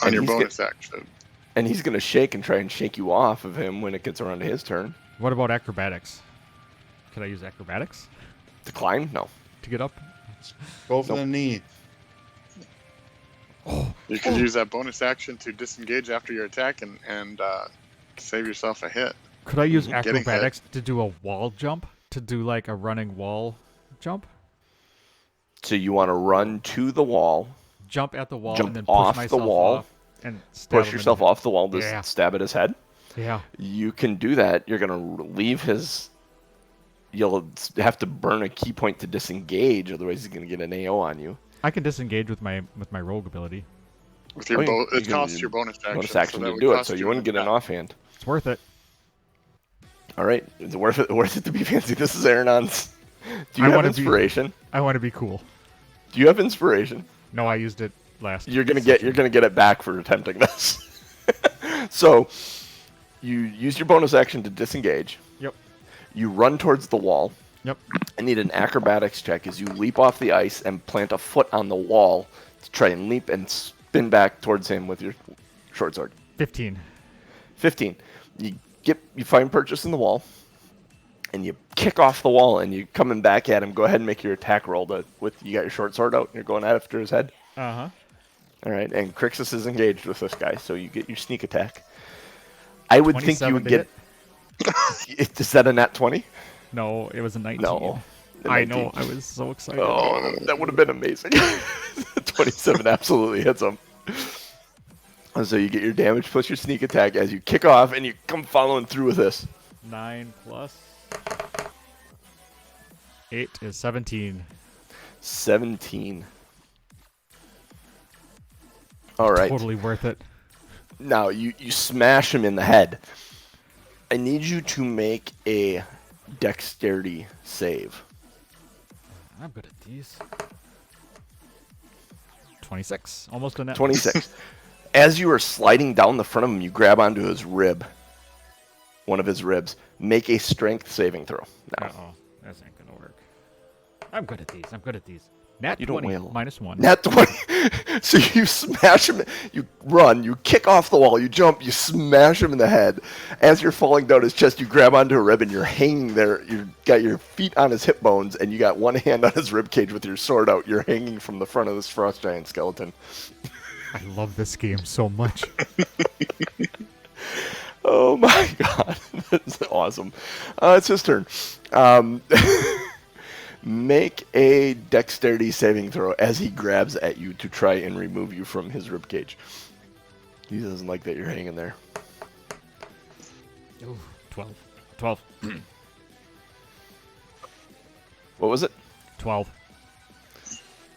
on And your he's bonus action. And he's gonna shake and try and shake you off of him when it gets around to his turn. What about acrobatics? Could I use acrobatics To climb? No. to get up? Go for Nope. the knee. You could use that bonus action to disengage after your attack and save yourself a hit. Could I use Getting hit. acrobatics to do a wall jump? To do like a running wall jump? So you want to run to the wall, Jump at the wall Jump and then push off the myself wall, off and stab push him in yourself the off the wall to Yeah. stab at his head. head. Yeah. You can do that. You're gonna leave his. You'll have to burn a key point to disengage, otherwise he's gonna get an AO on you. I can disengage with my rogue ability. With your Oh, you it can costs use your bonus action. Bonus so action that to would do it, cost so you wouldn't get an attack. offhand. It's worth it. All right, is it worth it? Worth it to be fancy? This is Aronon's. Do you I have wanna be- inspiration? I want to be cool. Do you have inspiration? No, I used it last. You're gonna get it back for attempting this. So, you use your bonus action to disengage. Yep. You run towards the wall. Yep. I need an acrobatics check as you leap off the ice and plant a foot on the wall to try and leap and spin back towards him with your short sword. 15. 15. You find purchase in the wall, and you kick off the wall, and you coming back at him. Go ahead and make your attack roll. You got your short sword out, and you're going after his head. Uh-huh. All right, and Krixis is engaged with this guy, so you get your sneak attack. I would think you 27 would to get. Is that a nat 20? No, it was a 19. No. a I 19. know. I was so excited. Oh, that would have been amazing. 27 absolutely hits him. And so you get your damage plus your sneak attack as you kick off, and you come following through with this. 9 plus 8 is 17. 17. All right. Totally worth it. Now, you smash him in the head. I need you to make a dexterity save. I'm good at these. 26. Almost a net. 26. As you are sliding down the front of him, you grab onto his rib. One of his ribs. Make a strength saving throw. Now. Uh-oh. That's not going to work. I'm good at these. I'm good at these. Nat You don't 20 wail. minus 1. Nat 20. So you smash him. You run. You kick off the wall. You jump. You smash him in the head. As you're falling down his chest, you grab onto a rib and you're hanging there. You've got your feet on his hip bones and you got one hand on his rib cage with your sword out. You're hanging from the front of this frost giant skeleton. I love this game so much. Oh my god. That's awesome. It's his turn. Make a dexterity saving throw as he grabs at you to try and remove you from his ribcage. He doesn't like that you're hanging there. Ooh, 12. 12. What was it? 12.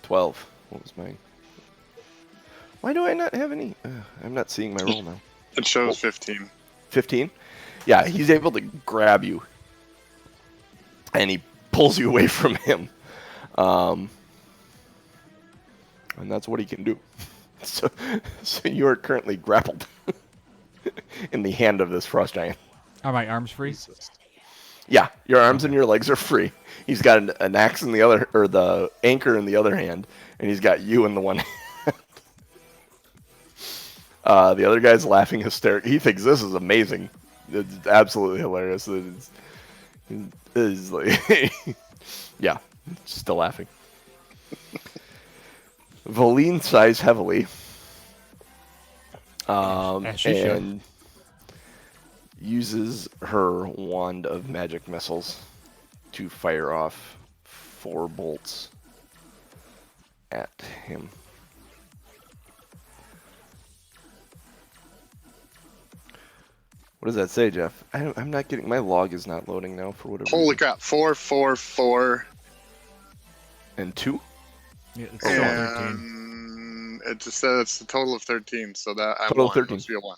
12. What was mine? Why do I not have any? I'm not seeing my roll now. It shows Oh. 15. 15? Yeah, he's able to grab you. And he pulls you away from him. And that's what he can do. So you are currently grappled in the hand of this frost giant. Are my arms free? Yeah, your arms and your legs are free. He's got an axe in the other, or the anchor in the other hand, and he's got you in the one hand. The other guy's laughing hysterically. He thinks this is amazing. It's absolutely hilarious. It's like, yeah, still laughing. Valine sighs heavily. As she should. And uses her wand of magic missiles to fire off 4 bolts at him. What does that say, Jeff? I'm not getting... My log is not loading now for whatever Holy reason. crap. 4, 4, 4. And 2? Yeah, it's still 13. And it just says it's a total of 13, so that I Total of won. 13. Must be a 1.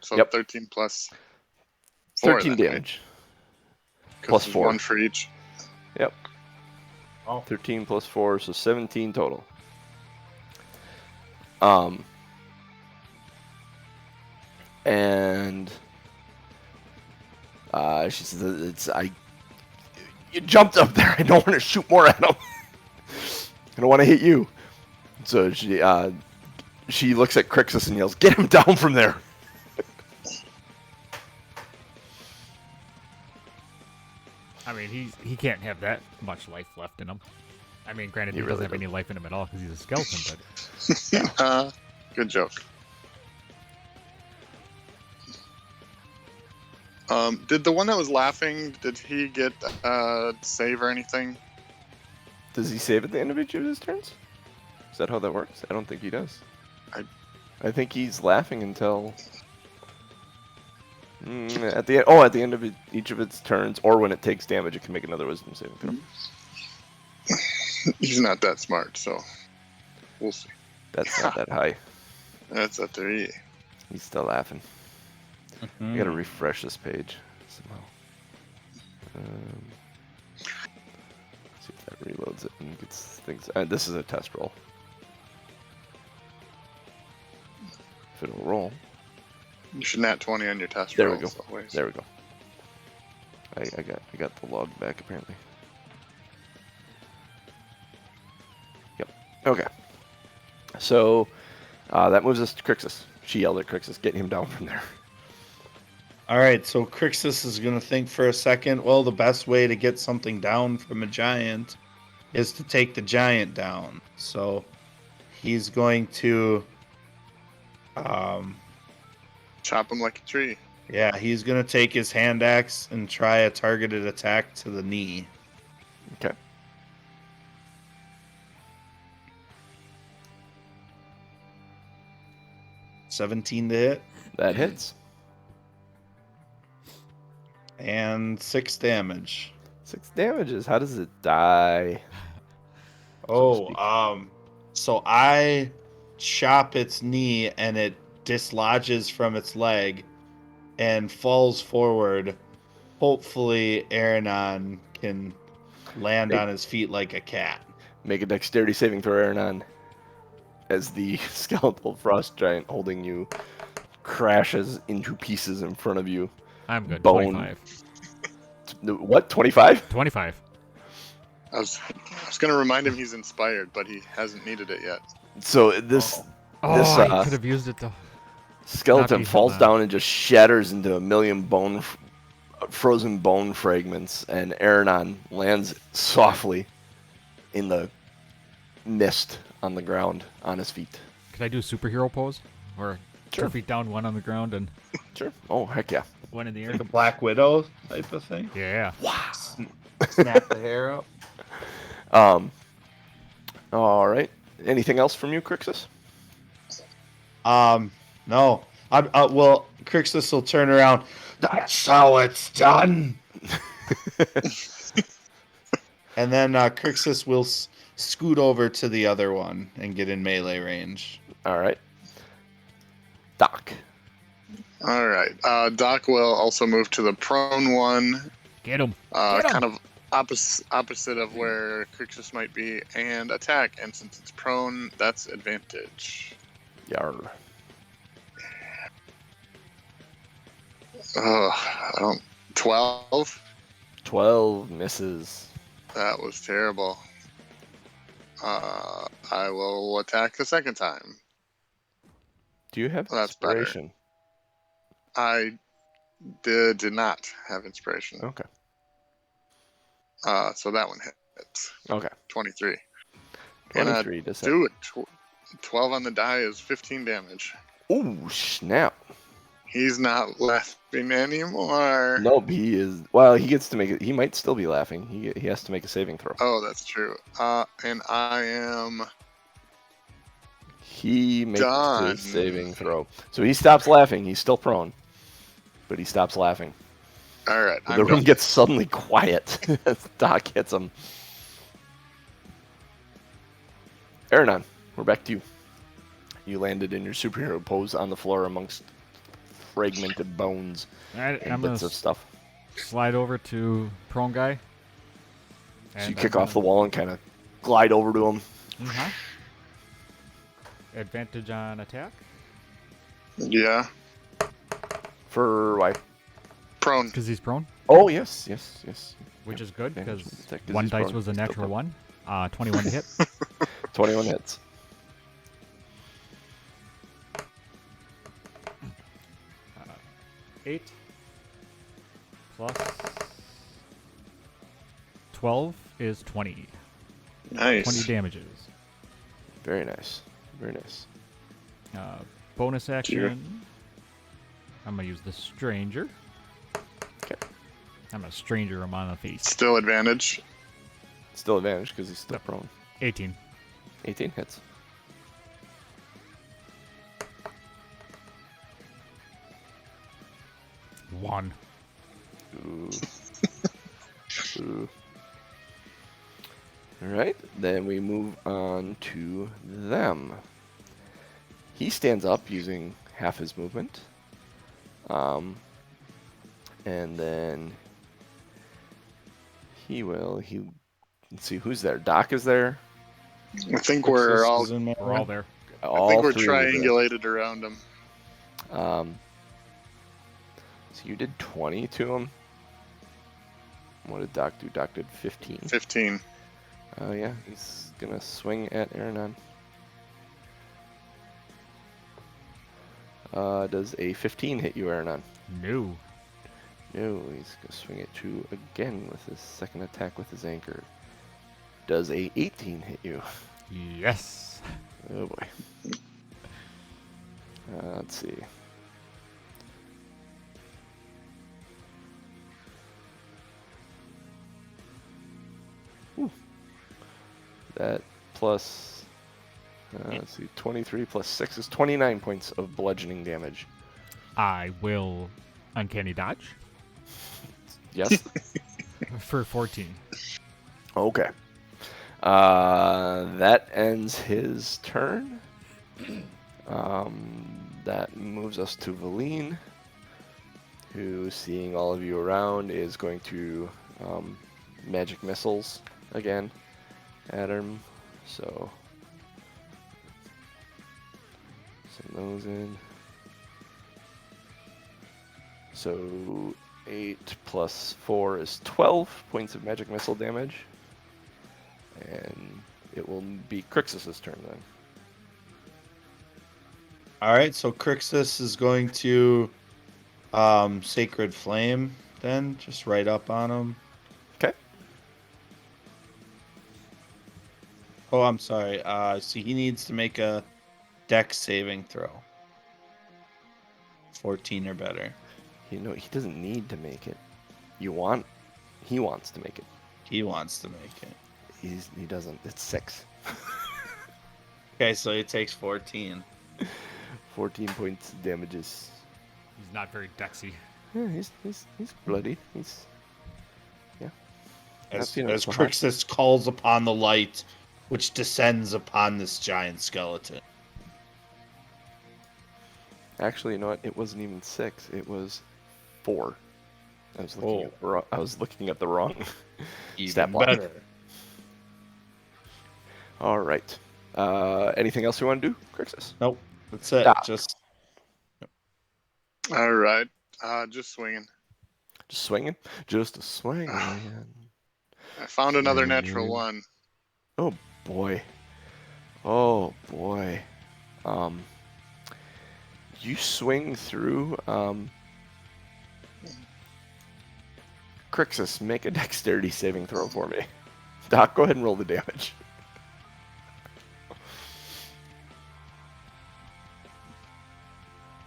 So Yep. 13 plus 4. 13 then, right? damage. 'Cause Plus there's 4. 1 for each. Yep. Oh. 13 plus 4, so 17 total. And she says, you jumped up there. I don't want to shoot more at him. I don't want to hit you. So she looks at Krixis and yells, "Get him down from there!" I mean, he can't have that much life left in him. I mean, granted, He he, really doesn't have doesn't. any life in him at all because he's a skeleton. But Good joke. Did the one that was laughing, did he get save or anything? Does he save at the end of each of his turns? Is that how that works? I don't think he does. I think he's laughing until at the end of each of its turns, or when it takes damage, it can make another wisdom saving throw. He's not that smart, so we'll see. That's not that high. That's a 3. He's still laughing. I gotta refresh this page somehow. See if that reloads it and gets things. This is a test roll. If it'll roll. You should nat 20 on your test There we rolls go. always. There we go. I got the log back apparently. Yep. Okay. So that moves us to Krixis. She yelled at Krixis, "Get him down from there." All right, so Krixis is going to think for a second. Well, the best way to get something down from a giant is to take the giant down. So he's going to, Chop him like a tree. he's going to take his hand axe and try a targeted attack to the knee. Okay. $17 to hit That hits. and 6 damage. 6 damages. How does it die? Oh, speak. So I chop its knee and it dislodges from its leg and falls forward. Hopefully, Aronan can land on his feet like a cat. Make a dexterity saving throw, Aronan, as the skeletal frost giant holding you crashes into pieces in front of you. I'm good. Bone. 25. What? 25? 25. I was going to remind him he's inspired, but he hasn't needed it yet. So this Oh, This, I could have used it though. skeleton Not falls before that. down and just shatters into a million frozen bone fragments, and Aronan lands softly in the mist on the ground on his feet. Could I do a superhero pose? Or Sure. 2 feet down, 1 on the ground, and Sure. Oh, heck yeah. 1 in the air? Like a Black Widow type of thing. Yeah. Snap the hair up. All right. Anything else from you, Krixis? No. Well, Krixis will turn around. That's how it's done. And then Krixis will scoot over to the other one and get in melee range. All right. Doc. All right. Doc will also move to the prone one, Get him. Get 'em. kind of opposite of where Krixis might be, and attack. And since it's prone, that's advantage. Yarr. I don't. 12. 12 misses. That was terrible. I will attack the second time. Do you have That's better. inspiration? I did not have inspiration. Okay. So that one hits. Okay. 23. 23 does that. Do it. 12 on the die is 15 damage. Ooh, snap. He's not laughing anymore. Nope, he is. Well, he gets to make it. He might still be laughing. He has to make a saving throw. Oh, that's true. And I am He makes done. his saving throw. So he stops laughing. He's still prone, but he stops laughing. All right. The room gets suddenly quiet as Doc hits him. Aronan, we're back to you. You landed in your superhero pose on the floor amongst fragmented bones I'm and gonna bits of stuff. slide over to prone guy. So you kick off the wall and kind of glide over to him. Mm-hmm. Advantage on attack. Yeah. For why? Prone. Because he's prone, Oh, yes. which is good Advantage because on attack 'cause one he's dice prone. was a Still natural prone. one. 21 to hit. 21 hits. Uh, 8 plus 12 is 20. Nice. 20 damages. Very nice. Very nice. Bonus action. I'm going to use the stranger. Okay. I'm a stranger him on the face. Still advantage. Still advantage because he's still prone. 18. 18 hits. One. Ooh. Ooh. Alright, then we move on to them. He stands up using half his movement. And then let's see who's there. Doc is there. I think we're all. We're all there. I think we're three of you there. triangulated around him. So you did 20 to him. What did Doc do? Doc did 15. 15. Oh yeah, he's gonna swing at Aronan. Does a 15 hit you, Aronan? No. No, he's gonna swing at you again with his second attack with his anchor. Does a 18 hit you? Yes. Oh boy. Let's see. Ooh. That plus, let's see, 23 plus 6 is 29 points of bludgeoning damage. I will uncanny dodge Yes? for 14. Okay. That ends his turn. That moves us to Valine, who, seeing all of you around, is going to magic missiles again at him. So send those in. So 8 plus 4 is 12 points of magic missile damage. And it will be Krixis' turn then. All right, so Krixis is going to Sacred Flame then, just right up on him. Okay. Oh, I'm sorry. So he needs to make a Dex saving throw. 14 or better. He doesn't need to make it. He wants to make it. He wants to make it. He doesn't. It's 6. Okay, so he takes 14. 14 points of damages. He's not very dexy. Yeah, he's bloody. He's As feeling so hot. Krixis calls upon the light, which descends upon this giant skeleton. Actually, you know what? It wasn't even 6. It was 4. I was looking at the wrong stat Even block. better. All right. Anything else you want to do, Krixis? Nope. That's it. Doc. Just All right. Just swinging. Just swinging? Just a swing. I found another natural one. Oh, boy. Oh, boy. You swing through. Krixis, make a dexterity saving throw for me. Doc, go ahead and roll the damage.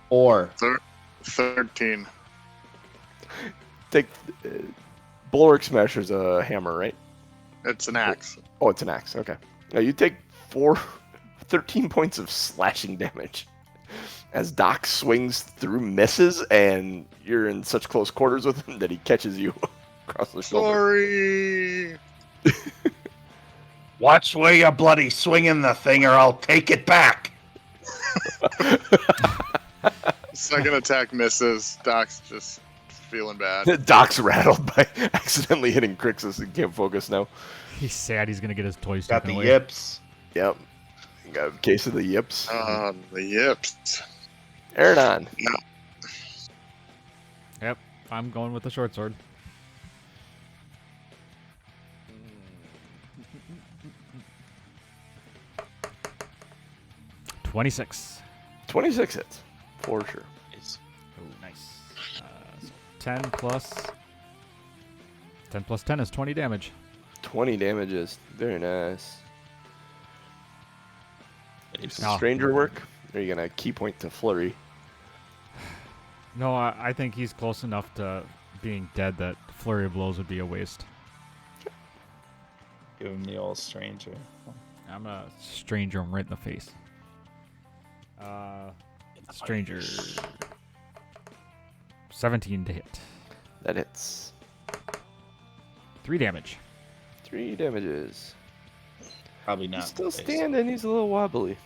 or 13. Take Bulwark Smasher's a hammer, right? It's an axe. Oh, it's an axe. Okay. Now you take 13 points of slashing damage as Doc swings through, misses, and you're in such close quarters with him that he catches you across the shoulder. Sorry. watch where you're bloody swinging the thing, or I'll take it back. Second attack misses. Doc's just feeling bad. Doc's rattled by accidentally hitting Krixis and can't focus now. He's sad he's gonna get his toys Got taken the away. yips. Yep. Got a case of the yips. The yips. Aronan. Yep, I'm going with the short sword. $26. 26 hits. For sure. Oh, nice. So 10 plus 10 is 20 damage. 20 damages. Very nice. Oh. Stranger work? Or are you going to key point to flurry? No, I think he's close enough to being dead that flurry of blows would be a waste. Give him the old stranger. I'm gonna stranger him right in the face. Stranger 17 to hit. That hits. 3 damage. 3 damages. Probably not. He's still in the face. standing. He's a little wobbly.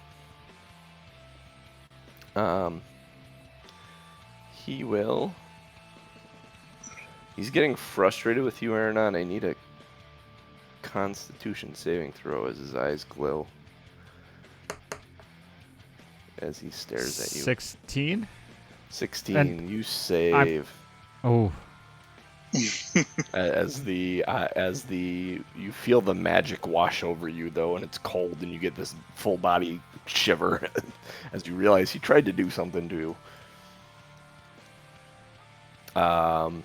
He will. He's getting frustrated with you, Aronan. I need a Constitution saving throw as his eyes glow as he stares at you. 16. 16. And You save. Oh, As the you feel the magic wash over you though, and it's cold, and you get this full body shiver as you realize he tried to do something to you. I'm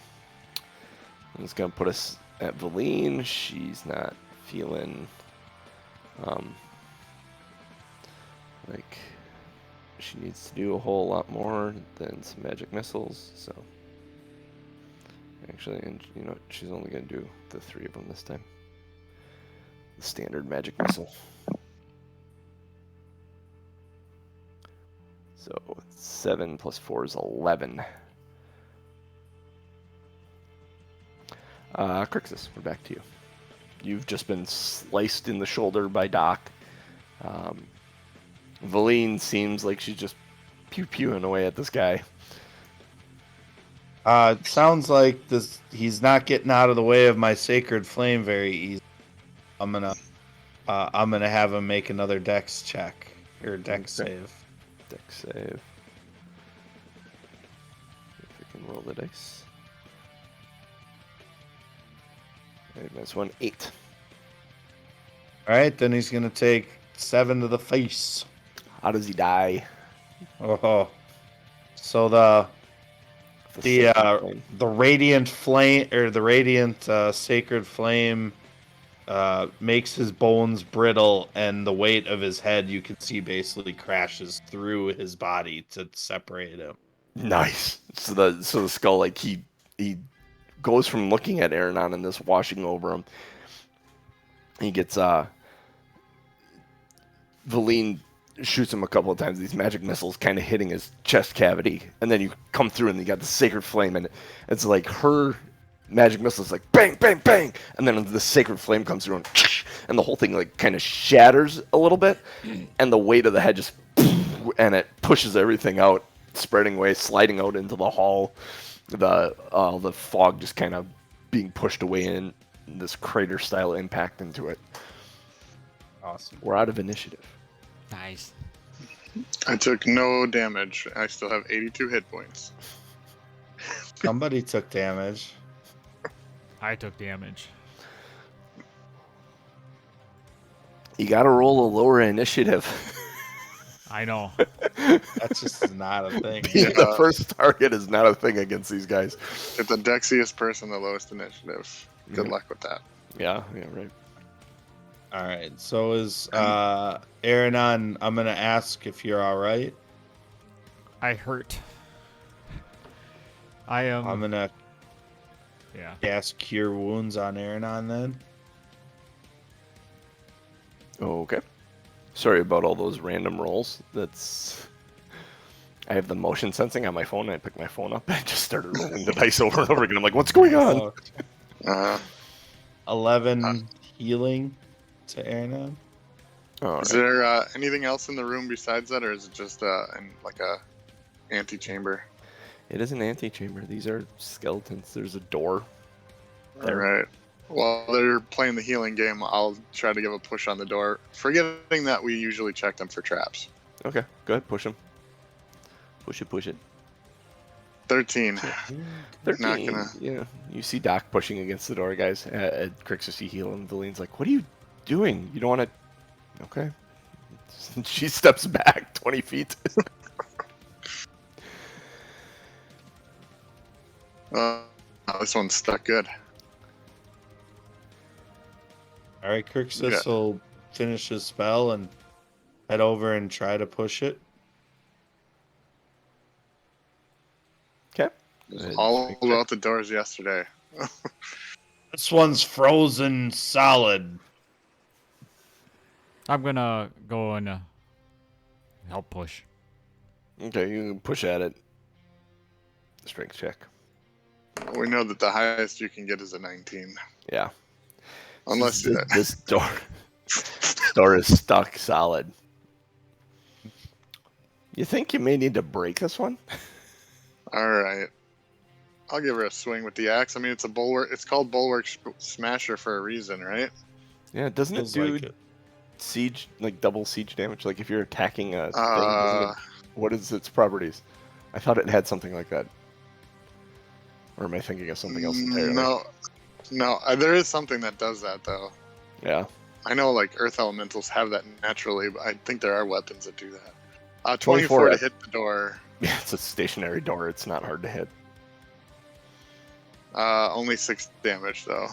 just gonna put us at Valine. She's not feeling like she needs to do a whole lot more than some magic missiles, so. Actually, and you know, she's only going to do the 3 of them this time. The standard magic missile. So 7 plus 4 is 11. Krixis, we're back to you. You've just been sliced in the shoulder by Doc. Valine seems like she's just pew-pewing away at this guy. It sounds like he's not getting out of the way of my sacred flame very easy. I'm gonna have him make another dex check or dex Okay. save. Dex save. If we can roll the dice. Alright, minus 1, 8. All right, then he's gonna take 7 to the face. How does he die? Oh, so the radiant flame or the radiant sacred flame makes his bones brittle, and the weight of his head you can see basically crashes through his body to separate him. Nice. So the skull, like he goes from looking at Aronan and this washing over him. He gets Valine shoots him a couple of times. These magic missiles kind of hitting his chest cavity, and then you come through and you got the sacred flame, and it's like her magic missile is like bang, bang, bang, and then the sacred flame comes through and the whole thing like kind of shatters a little bit, and the weight of the head just and it pushes everything out spreading away, sliding out into the hall. The fog just kind of being pushed away in this crater-style impact into it. Awesome. We're out of initiative. Nice. I took no damage. I still have 82 hit points. Somebody took damage. I took damage. You gotta roll a lower initiative. I know. That's just not a thing. Being the first target is not a thing against these guys. Get the dexiest person the lowest initiative. Good Yeah. luck with that. Yeah, right. All right. So is Aronan, I'm gonna ask if you're all right. I hurt. I am. I'm gonna Yeah. cast Cure Wounds on Aronan then. Okay. Sorry about all those random rolls. I have the motion sensing on my phone, and I picked my phone up and just started rolling the dice over and over again. I'm like, what's going on? Uh, 11 healing to Aronan. All is right. there anything else in the room besides that, or is it just like a antechamber? It is an antechamber. These are skeletons. There's a door. All right. While they're playing the healing game, I'll try to give a push on the door, forgetting that we usually check them for traps. Okay, go ahead, push them. Push it. 13. 13. Not gonna- Yeah, you see Doc pushing against the door, guys. At Krixis, you heal him. Valine's like, what are you doing? You don't want to... Okay. She steps back 20 feet. This one's stuck good. All right, Krixis Yeah. will finish his spell and head over and try to push it. Okay. All about the doors yesterday. This one's frozen solid. I'm gonna go and help push. Okay, you can push at it. Strength check. We know that the highest you can get is a 19. Yeah. Unless this door is stuck solid. You think you may need to break this one? All right. I'll give her a swing with the axe. I mean, it's a bulwark. It's called bulwark smasher for a reason, right? Yeah, doesn't it Feels do like it. siege, like double siege damage? Like if you're attacking a thing, Uh, what is its properties? I thought it had something like that. Or am I thinking of something else entirely? No. There is something that does that though. Yeah. I know, like earth elementals have that naturally, but I think there are weapons that do that. 24 24 to hit the door. Yeah, it's a stationary door. It's not hard to hit. Only 6 damage though.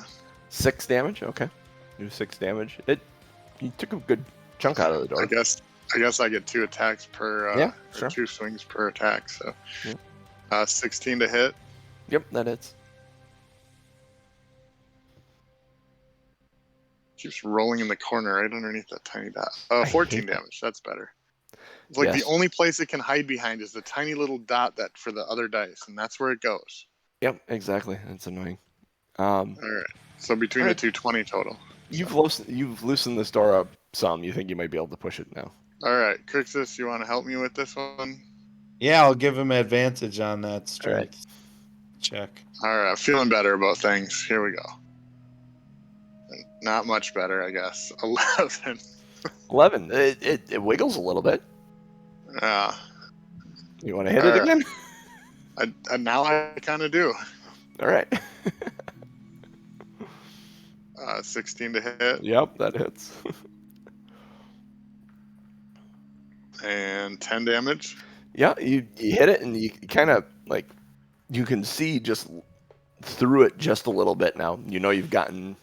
6 damage? Okay. Do 6 damage. You took a good chunk out of the door. I guess I get 2 attacks per. Yeah, or sure. 2 swings per attack. So, Yeah. 16 to hit. Yep, that hits. Keeps rolling in the corner right underneath that tiny dot. 14 damage. That's better. It's like Yes. the only place it can hide behind is the tiny little dot that for the other dice, and that's where it goes. Yep, exactly. That's annoying. All right. So between All right. the two, 20 total. You've loosened this door up some. You think you might be able to push it now? All right, Krixis, you want to help me with this one? Yeah, I'll give him advantage on that strength check. All right, feeling better about things. Here we go. Not much better, I guess. 11. 11. It wiggles a little bit. Yeah. You want to hit it again? Now I kind of do. All right. 16 to hit Yep, that hits. and 10 damage. Yeah, you hit it, and you kind of like you can see just through it just a little bit now. You know you've gotten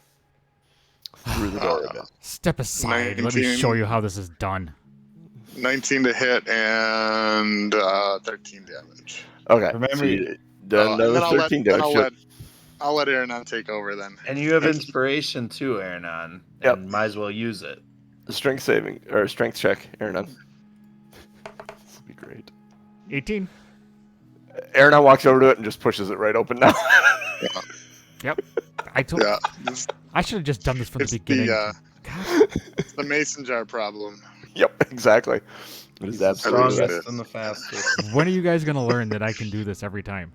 through the door a bit. Step aside. Let me 19. show you how this is done. 19 to hit and 13 damage. Okay, Remember, so you done And then another 13 damage. I'll let Aronan take over then. And you have inspiration too, Aronan. Yep. And might as well use it. Strength saving or strength check, Aronan. This will be great. 18. Aronan walks over to it and just pushes it right open now. Yep. I told. Yeah, I should have just done this from it's the beginning. the God. it's the mason jar problem. Yep, exactly. It is He's the absolutely least strongest it. and the fastest. When are you guys gonna learn that I can do this every time?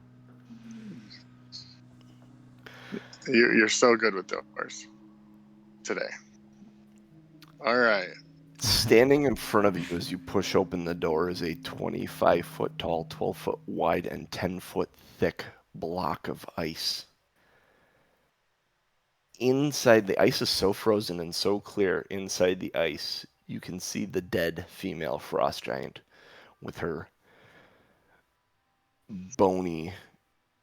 You're so good with doors today. All right. Standing in front of you as you push open the door is a 25-foot tall, 12-foot wide, and 10-foot thick block of ice. Inside, the ice is so frozen and so clear. Inside the ice, you can see the dead female frost giant with her bony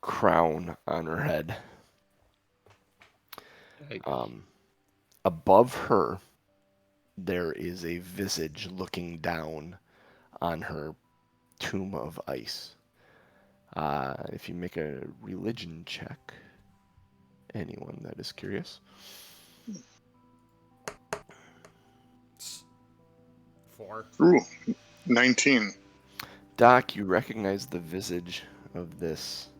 crown on her head. Above her, there is a visage looking down on her tomb of ice. If you make a religion check, anyone that is curious. 4. Ooh, 19. Doc, you recognize the visage of this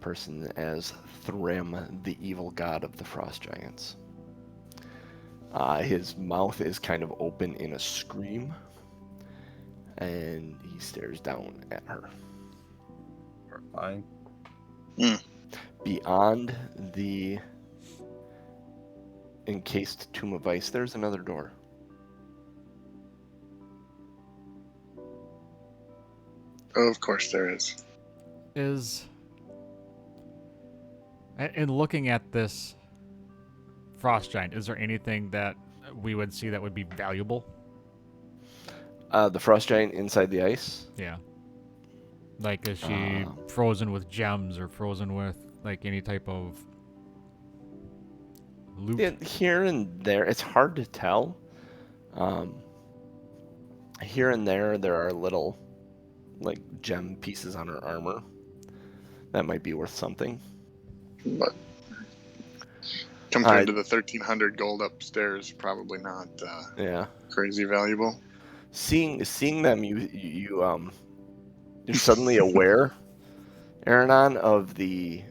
person as Thrym, the evil god of the frost giants. His mouth is kind of open in a scream, and he stares down at her. Fine. Beyond the encased tomb of ice, there's another door. Oh, of course there is. In looking at this frost giant, is there anything that we would see that would be valuable? The frost giant inside the ice. Yeah. Like, is she frozen with gems or frozen with, like, any type of loot? Yeah, here and there, it's hard to tell. Here and there are little, like, gem pieces on her armor that might be worth something. But compared to the 1,300 gold upstairs, probably not Yeah. crazy valuable. Seeing them, you're suddenly aware, Aronan, of the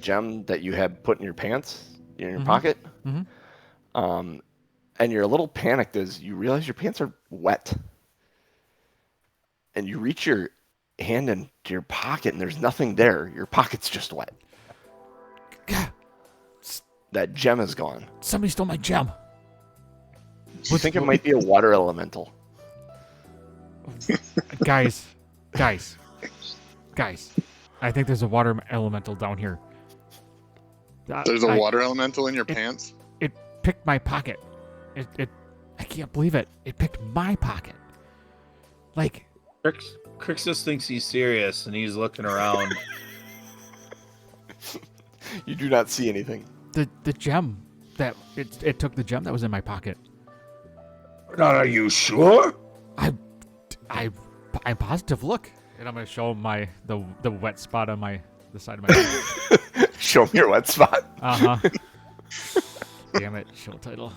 gem that you had put in your pants, in your pocket. Mhm. And you're a little panicked as you realize your pants are wet. And you reach your hand into your pocket, and there's nothing there. Your pocket's just wet. That gem is gone. Somebody stole my gem. You think it might be a water elemental. Guys. I think there's a water elemental down here. There's a water elemental in your pants? It picked my pocket. I can't believe it. It picked my pocket. Like, Krixis thinks he's serious, and he's looking around. You do not see anything. the gem that it took the gem that was in my pocket. Now, are you sure? I'm positive. Look, and I'm gonna show him the wet spot on the side of my head. Show me your wet spot. Uh-huh. Damn it, show title.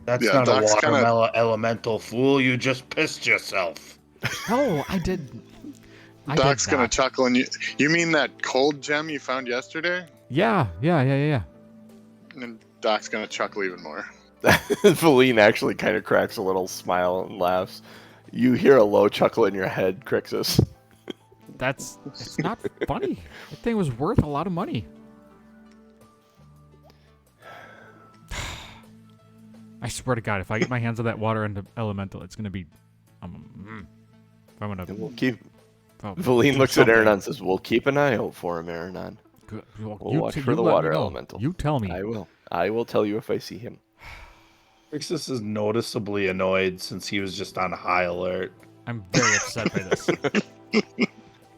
That's Yeah, not a Doc's watermelon elemental, fool. You just pissed yourself. No, I did. Doc's gonna chuckle, and you mean that cold gem you found yesterday? Yeah. And Doc's gonna chuckle even more. Valine actually kind of cracks a little smile and laughs. You hear a low chuckle in your head, Krixis. It's not funny. That thing was worth a lot of money. I swear to God, if I get my hands on that water and elemental, it's gonna be. I'm gonna. And we'll keep. Oh, Valine looks something. at Aronan and says, "We'll keep an eye out for him, Aronan. Good. We'll You watch t- for you the let me water know. elemental. You tell me. I will. I will tell you if I see him." Krixis is noticeably annoyed since he was just on high alert. I'm very upset by this.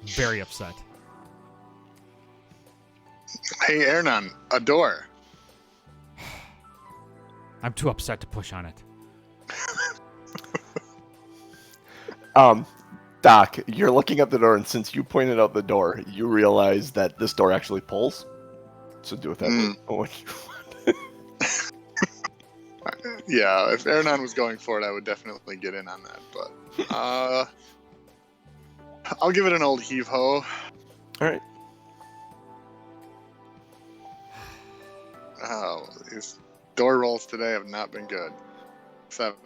Very upset. Hey, Aronan, a door. I'm too upset to push on it. Doc, you're looking at the door, and since you pointed out the door, you realize that this door actually pulls. So do with that what you want. Yeah, if Aronan was going for it, I would definitely get in on that. But I'll give it an old heave ho. All right. Oh, he's door rolls today have not been good. 7.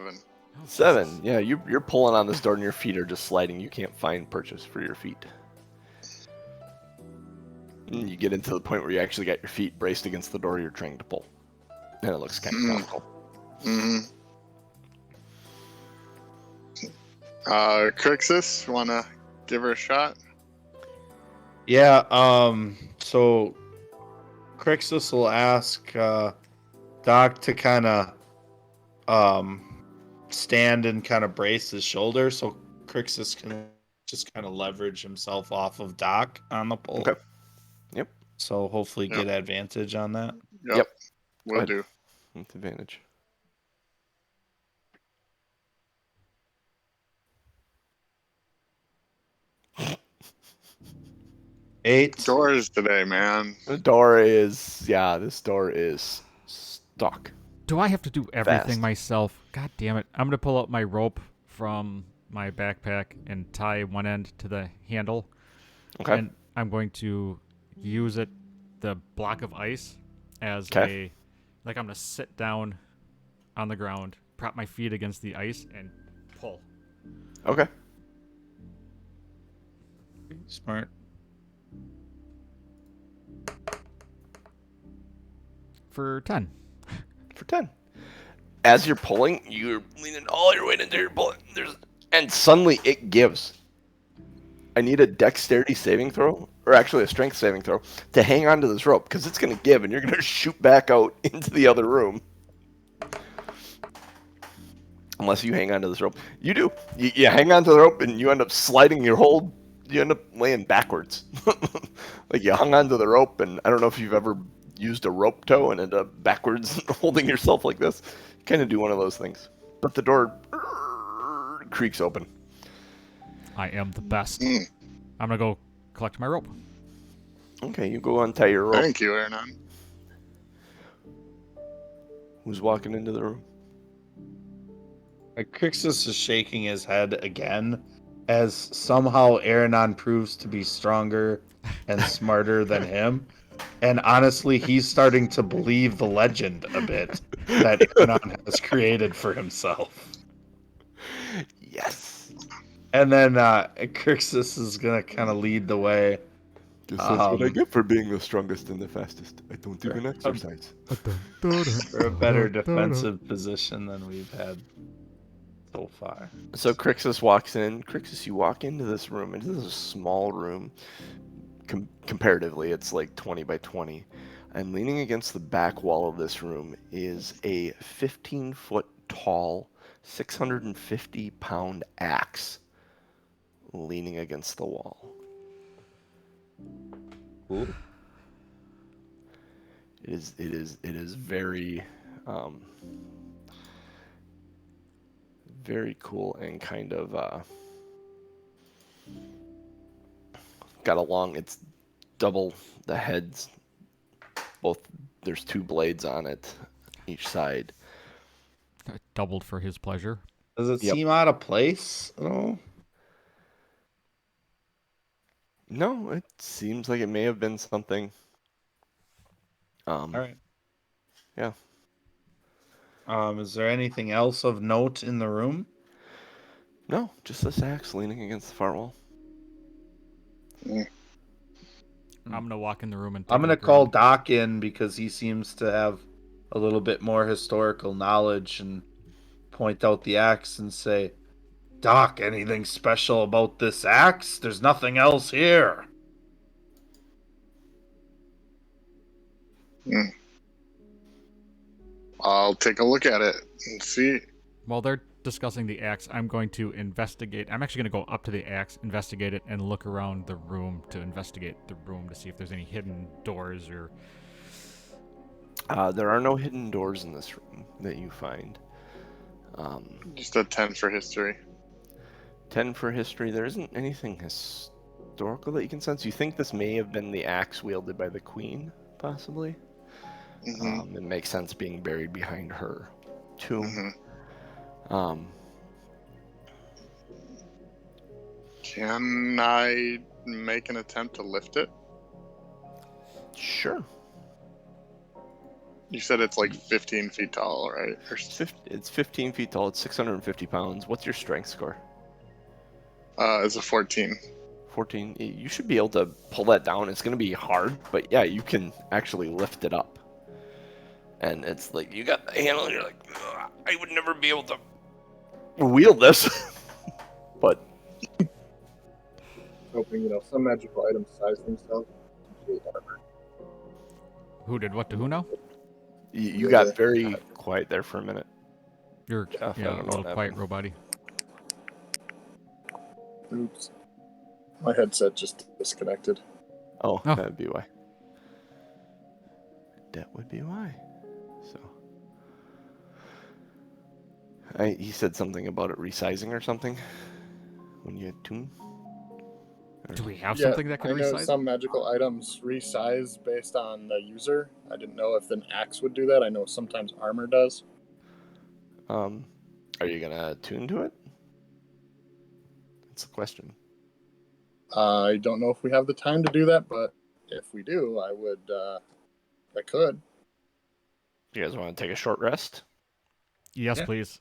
7. Yeah, you're pulling on this door and your feet are just sliding. You can't find purchase for your feet. And you get into the point where you actually got your feet braced against the door you're trying to pull. And it looks kind of comical. Krixis, wanna give her a shot? Yeah, so Krixis will ask Doc to kind of stand and kind of brace his shoulder so Krixis can just kind of leverage himself off of Doc on the pole. Okay. Yep. So hopefully Yep. get advantage on that. Yep. Will do. With advantage. Eight. Doors today, man. This door is stuck. Do I have to do everything Fast. myself? God damn it. I'm going to pull out my rope from my backpack and tie one end to the handle. Okay. And I'm going to use the block of ice, as Okay. like I'm going to sit down on the ground, prop my feet against the ice, and pull. Okay. Smart. For 10. For 10. As you're pulling, you're leaning all your weight into your pulling. And suddenly it gives. I need a dexterity saving throw, or actually a strength saving throw, to hang onto this rope, because it's going to give, and you're going to shoot back out into the other room. Unless you hang onto this rope. You do. You hang onto the rope, and you end up sliding you end up laying backwards. Like you hung onto the rope, and I don't know if you've ever used a rope tow and ended up backwards holding yourself like this. Kind of do one of those things. But the door creaks open. I am the best. I'm going to go collect my rope. Okay, you go untie your rope. Thank you, Aronan. Who's walking into the room? Krixis is shaking his head again as somehow Aronan proves to be stronger and smarter than him. And honestly, he's starting to believe the legend a bit that Aronan has created for himself. Yes. And then Krixis is going to kind of lead the way. Guess that's what I get for being the strongest and the fastest. I don't even exercise. For a better defensive position than we've had so far. So Krixis walks in. Krixis, you walk into this room, and this is a small room. Comparatively, it's like 20 by 20. And leaning against the back wall of this room is a 15-foot tall, 650-pound axe leaning against the wall. Ooh. It is very very cool and kind of it's double the heads. Both, there's 2 blades on it each side. Doubled for his pleasure. Does it Yep. seem out of place at all? No, it seems like it may have been something. All right. Yeah. Is there anything else of note in the room? No, just this axe leaning against the far wall. I'm going to walk in the room and take I'm a going to look call around. Doc in because he seems to have a little bit more historical knowledge and point out the axe and say, Doc, anything special about this axe? There's nothing else here. I'll take a look at it and see. While they're discussing the axe, I'm going to investigate. I'm actually going to go up to the axe, investigate it, and look around the room to investigate the room to see if there's any hidden doors or... There are no hidden doors in this room that you find. Just a 10 for history. 10 for history. There isn't anything historical that you can sense. You think this may have been the axe wielded by the queen, possibly? It makes sense being buried behind her tomb. Can I make an attempt to lift it? Sure. You said it's like 15 feet tall, right? It's 15 feet tall. It's 650 pounds. What's your strength score? It's a 14. 14. You should be able to pull that down. It's going to be hard, but yeah, you can actually lift it up. And it's like, you got the handle, and you're like, I would never be able to wield this. But Hoping, some magical items size themselves to create armor. Who did what to who now? you got very quiet there for a minute. You're Jeff, I a don't know little what quiet, happened. robot. Oops. My headset just disconnected. Oh, Oh. that'd be why. That would be why. So, he said something about it resizing or something when you tune. Do we have something that can I know resize? some magical items resize based on the user. I didn't know if an axe would do that. I know sometimes armor does. Are you gonna tune to it? That's the question. I don't know if we have the time to do that, but if we do, I would. I could. You guys want to take a short rest? Yes, Yeah. please.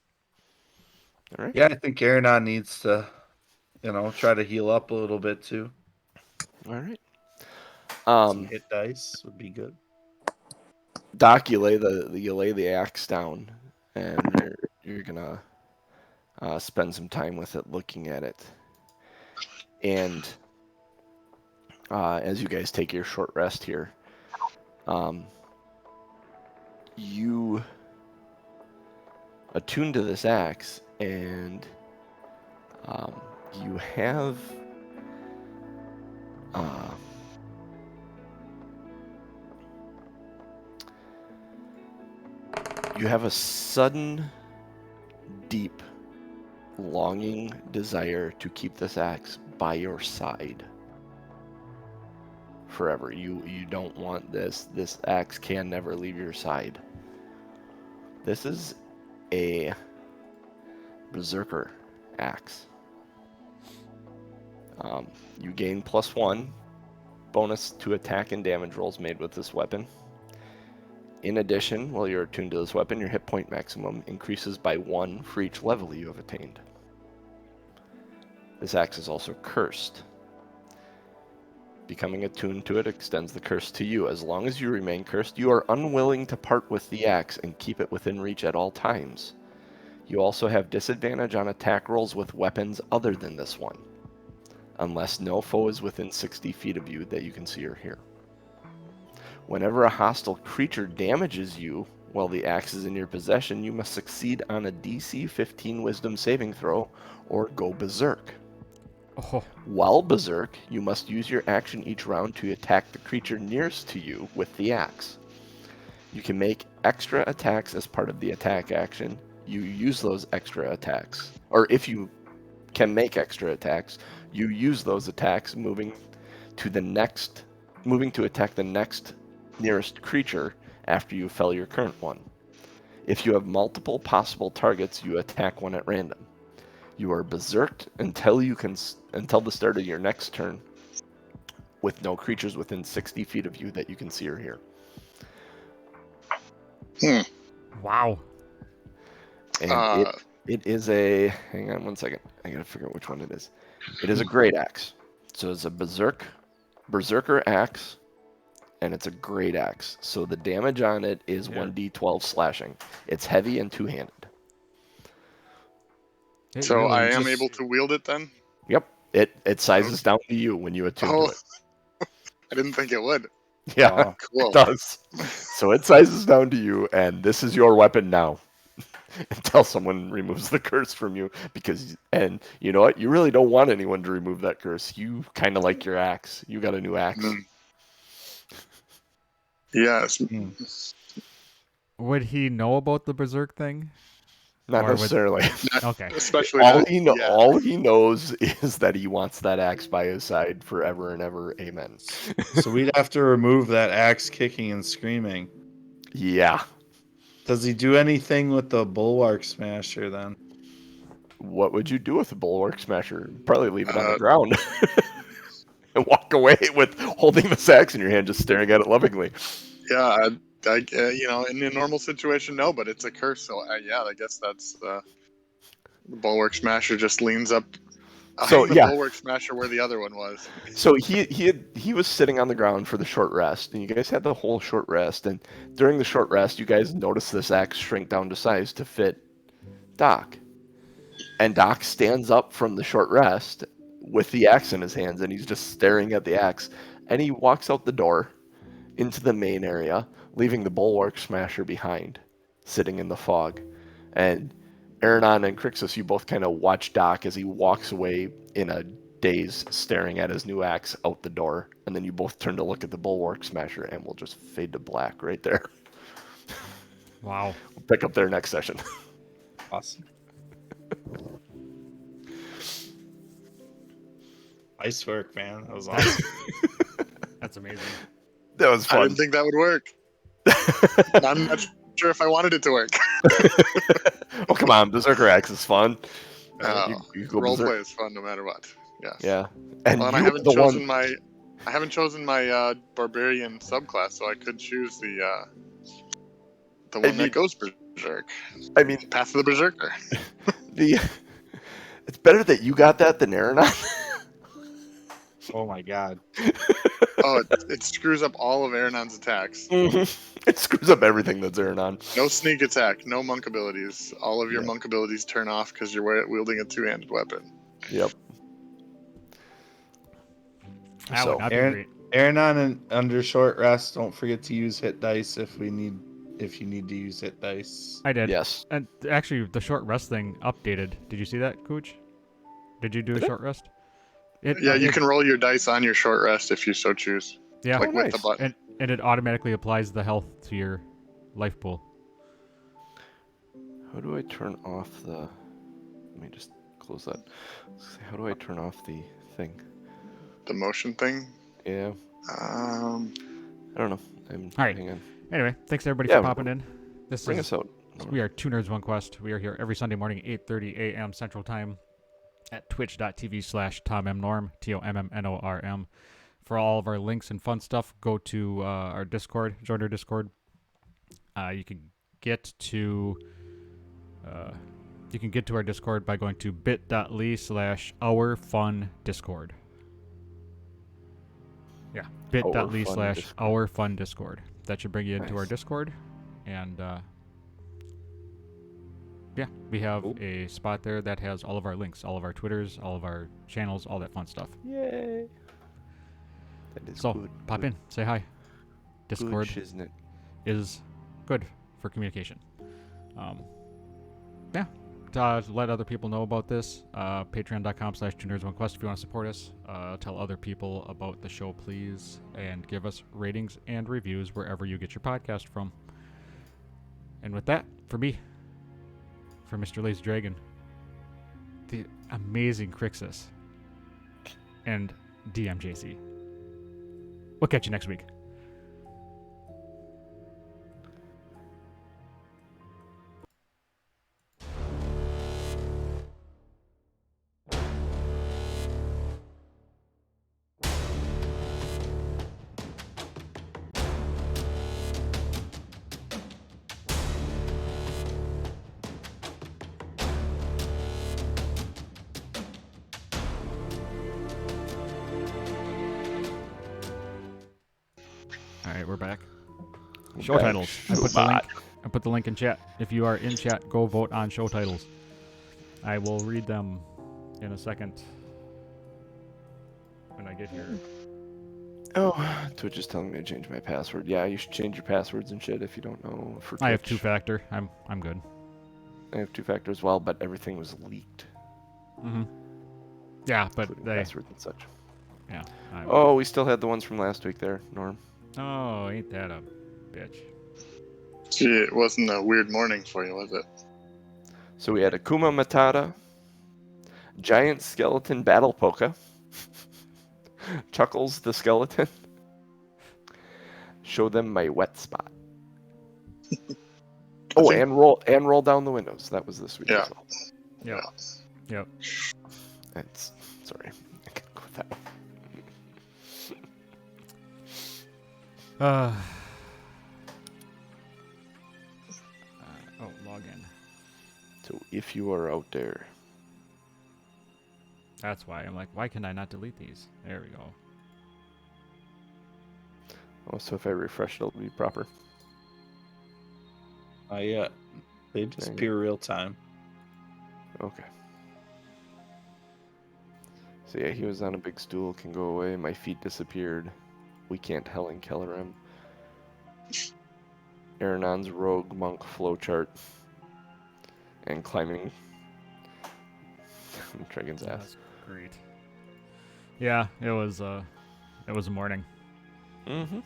All right. Yeah, I think Aronan needs to, try to heal up a little bit too. All right. Some hit dice would be good. Doc, you lay the axe down, and you're gonna spend some time with it, looking at it. And as you guys take your short rest here, you attune to this axe, and you have a sudden, deep, longing desire to keep this axe by your side forever. You don't want this. This axe can never leave your side. This is a berserker axe. You gain +1 bonus to attack and damage rolls made with this weapon. In addition, while you're attuned to this weapon, your hit point maximum increases by 1 for each level you have attained. This axe is also cursed. Becoming attuned to it extends the curse to you. As long as you remain cursed, you are unwilling to part with the axe and keep it within reach at all times. You also have disadvantage on attack rolls with weapons other than this one, unless no foe is within 60 feet of you that you can see or hear. Whenever a hostile creature damages you while the axe is in your possession, you must succeed on a DC 15 Wisdom saving throw or go berserk. Oh, While berserk, you must use your action each round to attack the creature nearest to you with the axe. You can make extra attacks as part of the attack action. You use those extra attacks. Or if you can make extra attacks, you use those attacks moving to attack the next nearest creature after you fell your current one. If you have multiple possible targets, you attack one at random. You are berserked until the start of your next turn, with no creatures within 60 feet of you that you can see or hear. wow. And it is a... Hang on one second. I gotta figure out which one it is. It is a great axe. So it's a berserker axe, and it's a great axe. So the damage on it is 1d12 slashing. It's heavy and two-handed. It So really I am just- able to wield it then? Yep. It sizes down to you when you attune to it. I didn't think it would. Yeah, Wow. Cool. it does. So it sizes down to you, and this is your weapon now. Until someone removes the curse from you, and you know what? You really don't want anyone to remove that curse. You kind of like your axe. You got a new axe. Yes. Would he know about the berserk thing? Not Or with- necessarily. Okay. Especially all not- he know, yeah. all he knows is that he wants that axe by his side forever and ever. Amen. So we'd have to remove that axe kicking and screaming. Yeah. Does he do anything with the bulwark smasher then? What would you do with a bulwark smasher? Probably leave it on the ground and walk away with holding this axe in your hand, just staring at it lovingly. Yeah, in a normal situation, no, but it's a curse. So yeah, I guess that's the bulwark smasher just leans up. So, The yeah. bulwark smasher where the other one was. So he was sitting on the ground for the short rest, and you guys had the whole short rest. And during the short rest, you guys noticed this axe shrink down to size to fit Doc. And Doc stands up from the short rest with the axe in his hands, and he's just staring at the axe. And he walks out the door into the main area, leaving the bulwark smasher behind, sitting in the fog. And Aronan and Krixis, you both kind of watch Doc as he walks away in a daze, staring at his new axe out the door. And then you both turn to look at the bulwark smasher, and we'll just fade to black right there. Wow. We'll pick up there next session. Awesome. Nice work, man. That was awesome. That's amazing. That was I fun. didn't think that would work. I'm not sure if I wanted it to work. Oh, come on. Berserker axe is fun. You go Roleplay berserk. is fun no matter what. Yes. Yeah. And Well, and you I were haven't the chosen one... I haven't chosen my barbarian subclass, so I could choose the one mean- that goes berserk. I mean, Path of the Berserker. it's better that you got that than Aronan. Oh my god. Oh, it screws up all of Aronon's attacks. It screws up everything that's Aronan. No sneak attack, no monk abilities. All of your Yeah. monk abilities turn off because you're wielding a two-handed weapon. Yep. That So, would not be Aaron- great. Aronan and under short rest, don't forget to use hit dice if you need to use hit dice. I did. Yes. And actually, the short rest thing updated. Did you see that, Cooch? Did you do a Did I? short rest? Yeah, you can roll your dice on your short rest if you so choose. Yeah, Like with nice. the button. and it automatically applies the health to your life pool. How do I turn off the... Let me just close that. How do I turn off the thing? The motion thing. Yeah. I don't know. All right. Hang on. Anyway, thanks everybody Yeah, for popping in. This Bring is us out. we are Two Nerds One Quest. We are here every Sunday morning, 8:30 a.m. Central Time, at twitch.tv/TomMNorm, TOMMNORM. For all of our links and fun stuff, go to our Discord. Join our Discord. You can get to our Discord by going to bit.ly/OurFunDiscord. Yeah, bit.ly/OurFunDiscord. That should bring you into our Nice. Discord. And yeah, we have Cool. a spot there that has all of our links, all of our Twitters, all of our channels, all that fun stuff. Yay. That is So good. pop in, say hi. Discord Good, isn't it? is good for communication. Yeah, to let other people know about this, patreon.com/2nerds1quest if you want to support us. Tell other people about the show, please, and give us ratings and reviews wherever you get your podcast from. And with that, for me, for Mr. Lace Dragon, the amazing Krixis, and DMJC. We'll catch you next week. All right, we're back. Show Okay. titles. I put the link in chat. If you are in chat, go vote on show titles. I will read them in a second when I get here. Oh, Twitch is telling me to change my password. Yeah, you should change your passwords and shit if you don't know. For Twitch. I have two-factor. I'm good. I have two-factor as well, but everything was leaked. Mm-hmm. Yeah, but Including they. passwords and such. Yeah. Oh, we still had the ones from last week there, Norm. Oh, ain't that a bitch? Gee, it wasn't a weird morning for you, was it? So we had Akuma Matata, Giant Skeleton Battle Polka, Chuckles the Skeleton, Show Them My Wet Spot. Oh, and roll down the windows. That was this week Yeah. as well. Yeah. Yep. That's sorry. I can go with that one. if you are out there. That's why I'm like, why can I not delete these? There we go. Oh, so if I refresh, it'll be proper. Yeah. They disappear real time. Okay. So yeah, he was on a big stool, can go away. My feet disappeared. We can't Helen Keller him. Aronon's rogue monk flowchart. And climbing Dragon's ass. That's great. Yeah, it was a morning. Mm-hmm.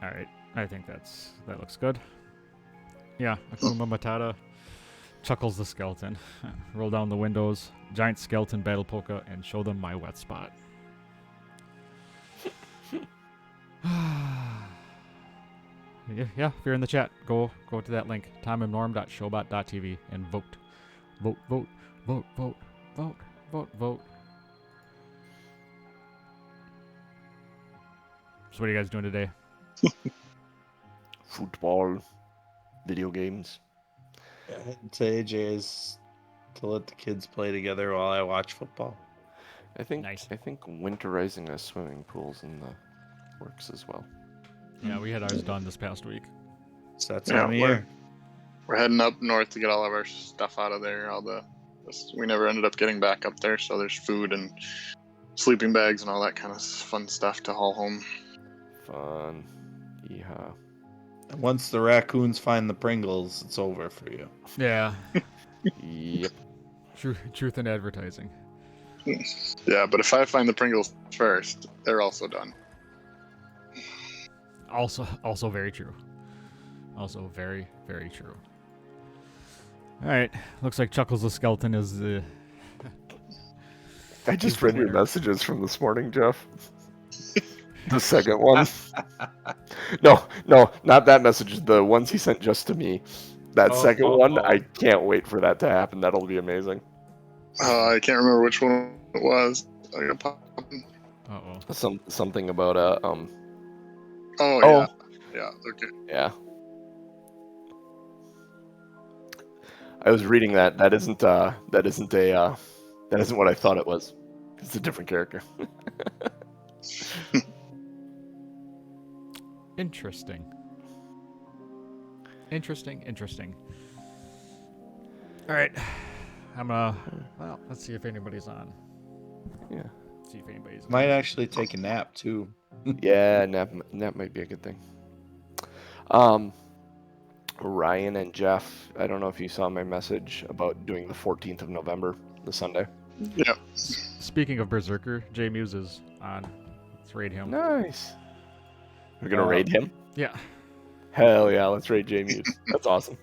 All right, I think that looks good. Yeah, Akuma Matata, Chuckles the skeleton. Roll down the windows, giant skeleton battle polka, and show them my wet spot. Yeah, if you're in the chat, go to that link, timeandnorm.showbot.tv, and vote. Vote, vote, vote, vote, vote, vote, vote. So what are you guys doing today? Football. Video games. To AJ's to let the kids play together while I watch football. I think Nice. winterizing a swimming pool's in the works as well. Yeah, we had ours done this past week. So that's time of we're- year. We're heading up north to get all of our stuff out of there. We never ended up getting back up there, so there's food and sleeping bags and all that kind of fun stuff to haul home. Fun. Yeehaw. And once the raccoons find the Pringles, it's over for you. Yeah, Yep. truth in advertising. Yeah, but if I find the Pringles first, they're also done. Also very true. Also very, very true. All right, looks like Chuckles the skeleton is the. I just read your messages from this morning, Jeff. The second one. No, not that message. The ones he sent just to me. That second one, I can't wait for that to happen. That'll be amazing. I can't remember which one it was. I gotta pop in. Uh-oh. Something about Oh, Oh. yeah, okay. Yeah. I was reading that. That isn't what I thought it was. It's a different character. Interesting. All right, let's see if anybody's on. Yeah. See if anybody's on. Might actually take a nap too. Yeah, nap might be a good thing. Ryan and Jeff, I don't know if you saw my message about doing the 14th of November, the Sunday. Yeah. Speaking of Berserker, Jay Muse is on. Let's raid him. Nice. We're gonna raid him? Yeah. Hell yeah, let's raid Jay Muse. That's awesome.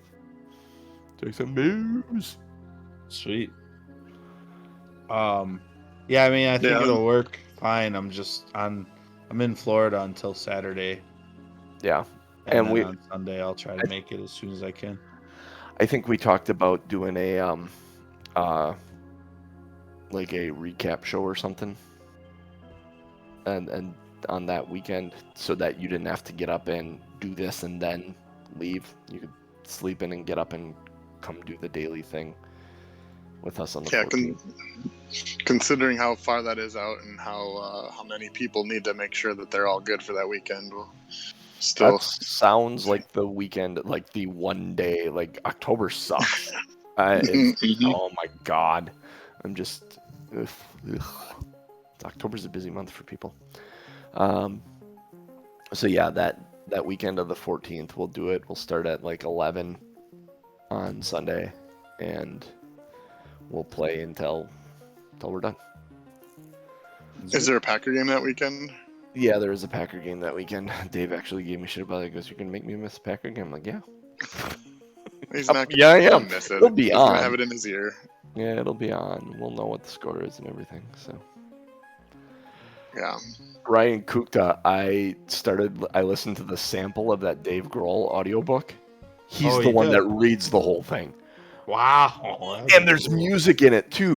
Jason Muse. Sweet. Yeah, I mean, I think it'll work fine. I'm in Florida until Saturday. Yeah. And then on Sunday, I'll try to make it as soon as I can. I think we talked about doing a like a recap show or something, and on that weekend, so that you didn't have to get up and do this and then leave. You could sleep in and get up and come do the daily thing with us on the 14th. Considering how far that is out and how many people need to make sure that they're all good for that weekend, That sounds like the weekend, like the one day, like October sucks. Oh my god. I'm just, ugh. October's a busy month for people. So yeah, that weekend of the 14th, we'll do it. We'll start at like 11 on Sunday, and we'll play until we're done. Is there a Packer game that weekend? Yeah, there is a Packer game that weekend. Dave actually gave me shit about it. He goes, "You're gonna make me miss a Packer game?" I'm like, "Yeah." He's not Yeah, I am. miss it. It'll be He's on. gonna have it in his ear. Yeah, it'll be on. We'll know what the score is and everything. So, yeah. Ryan Kukta, I listened to the sample of that Dave Grohl audiobook. He's the one that reads the whole thing. Wow. And there's music in it too.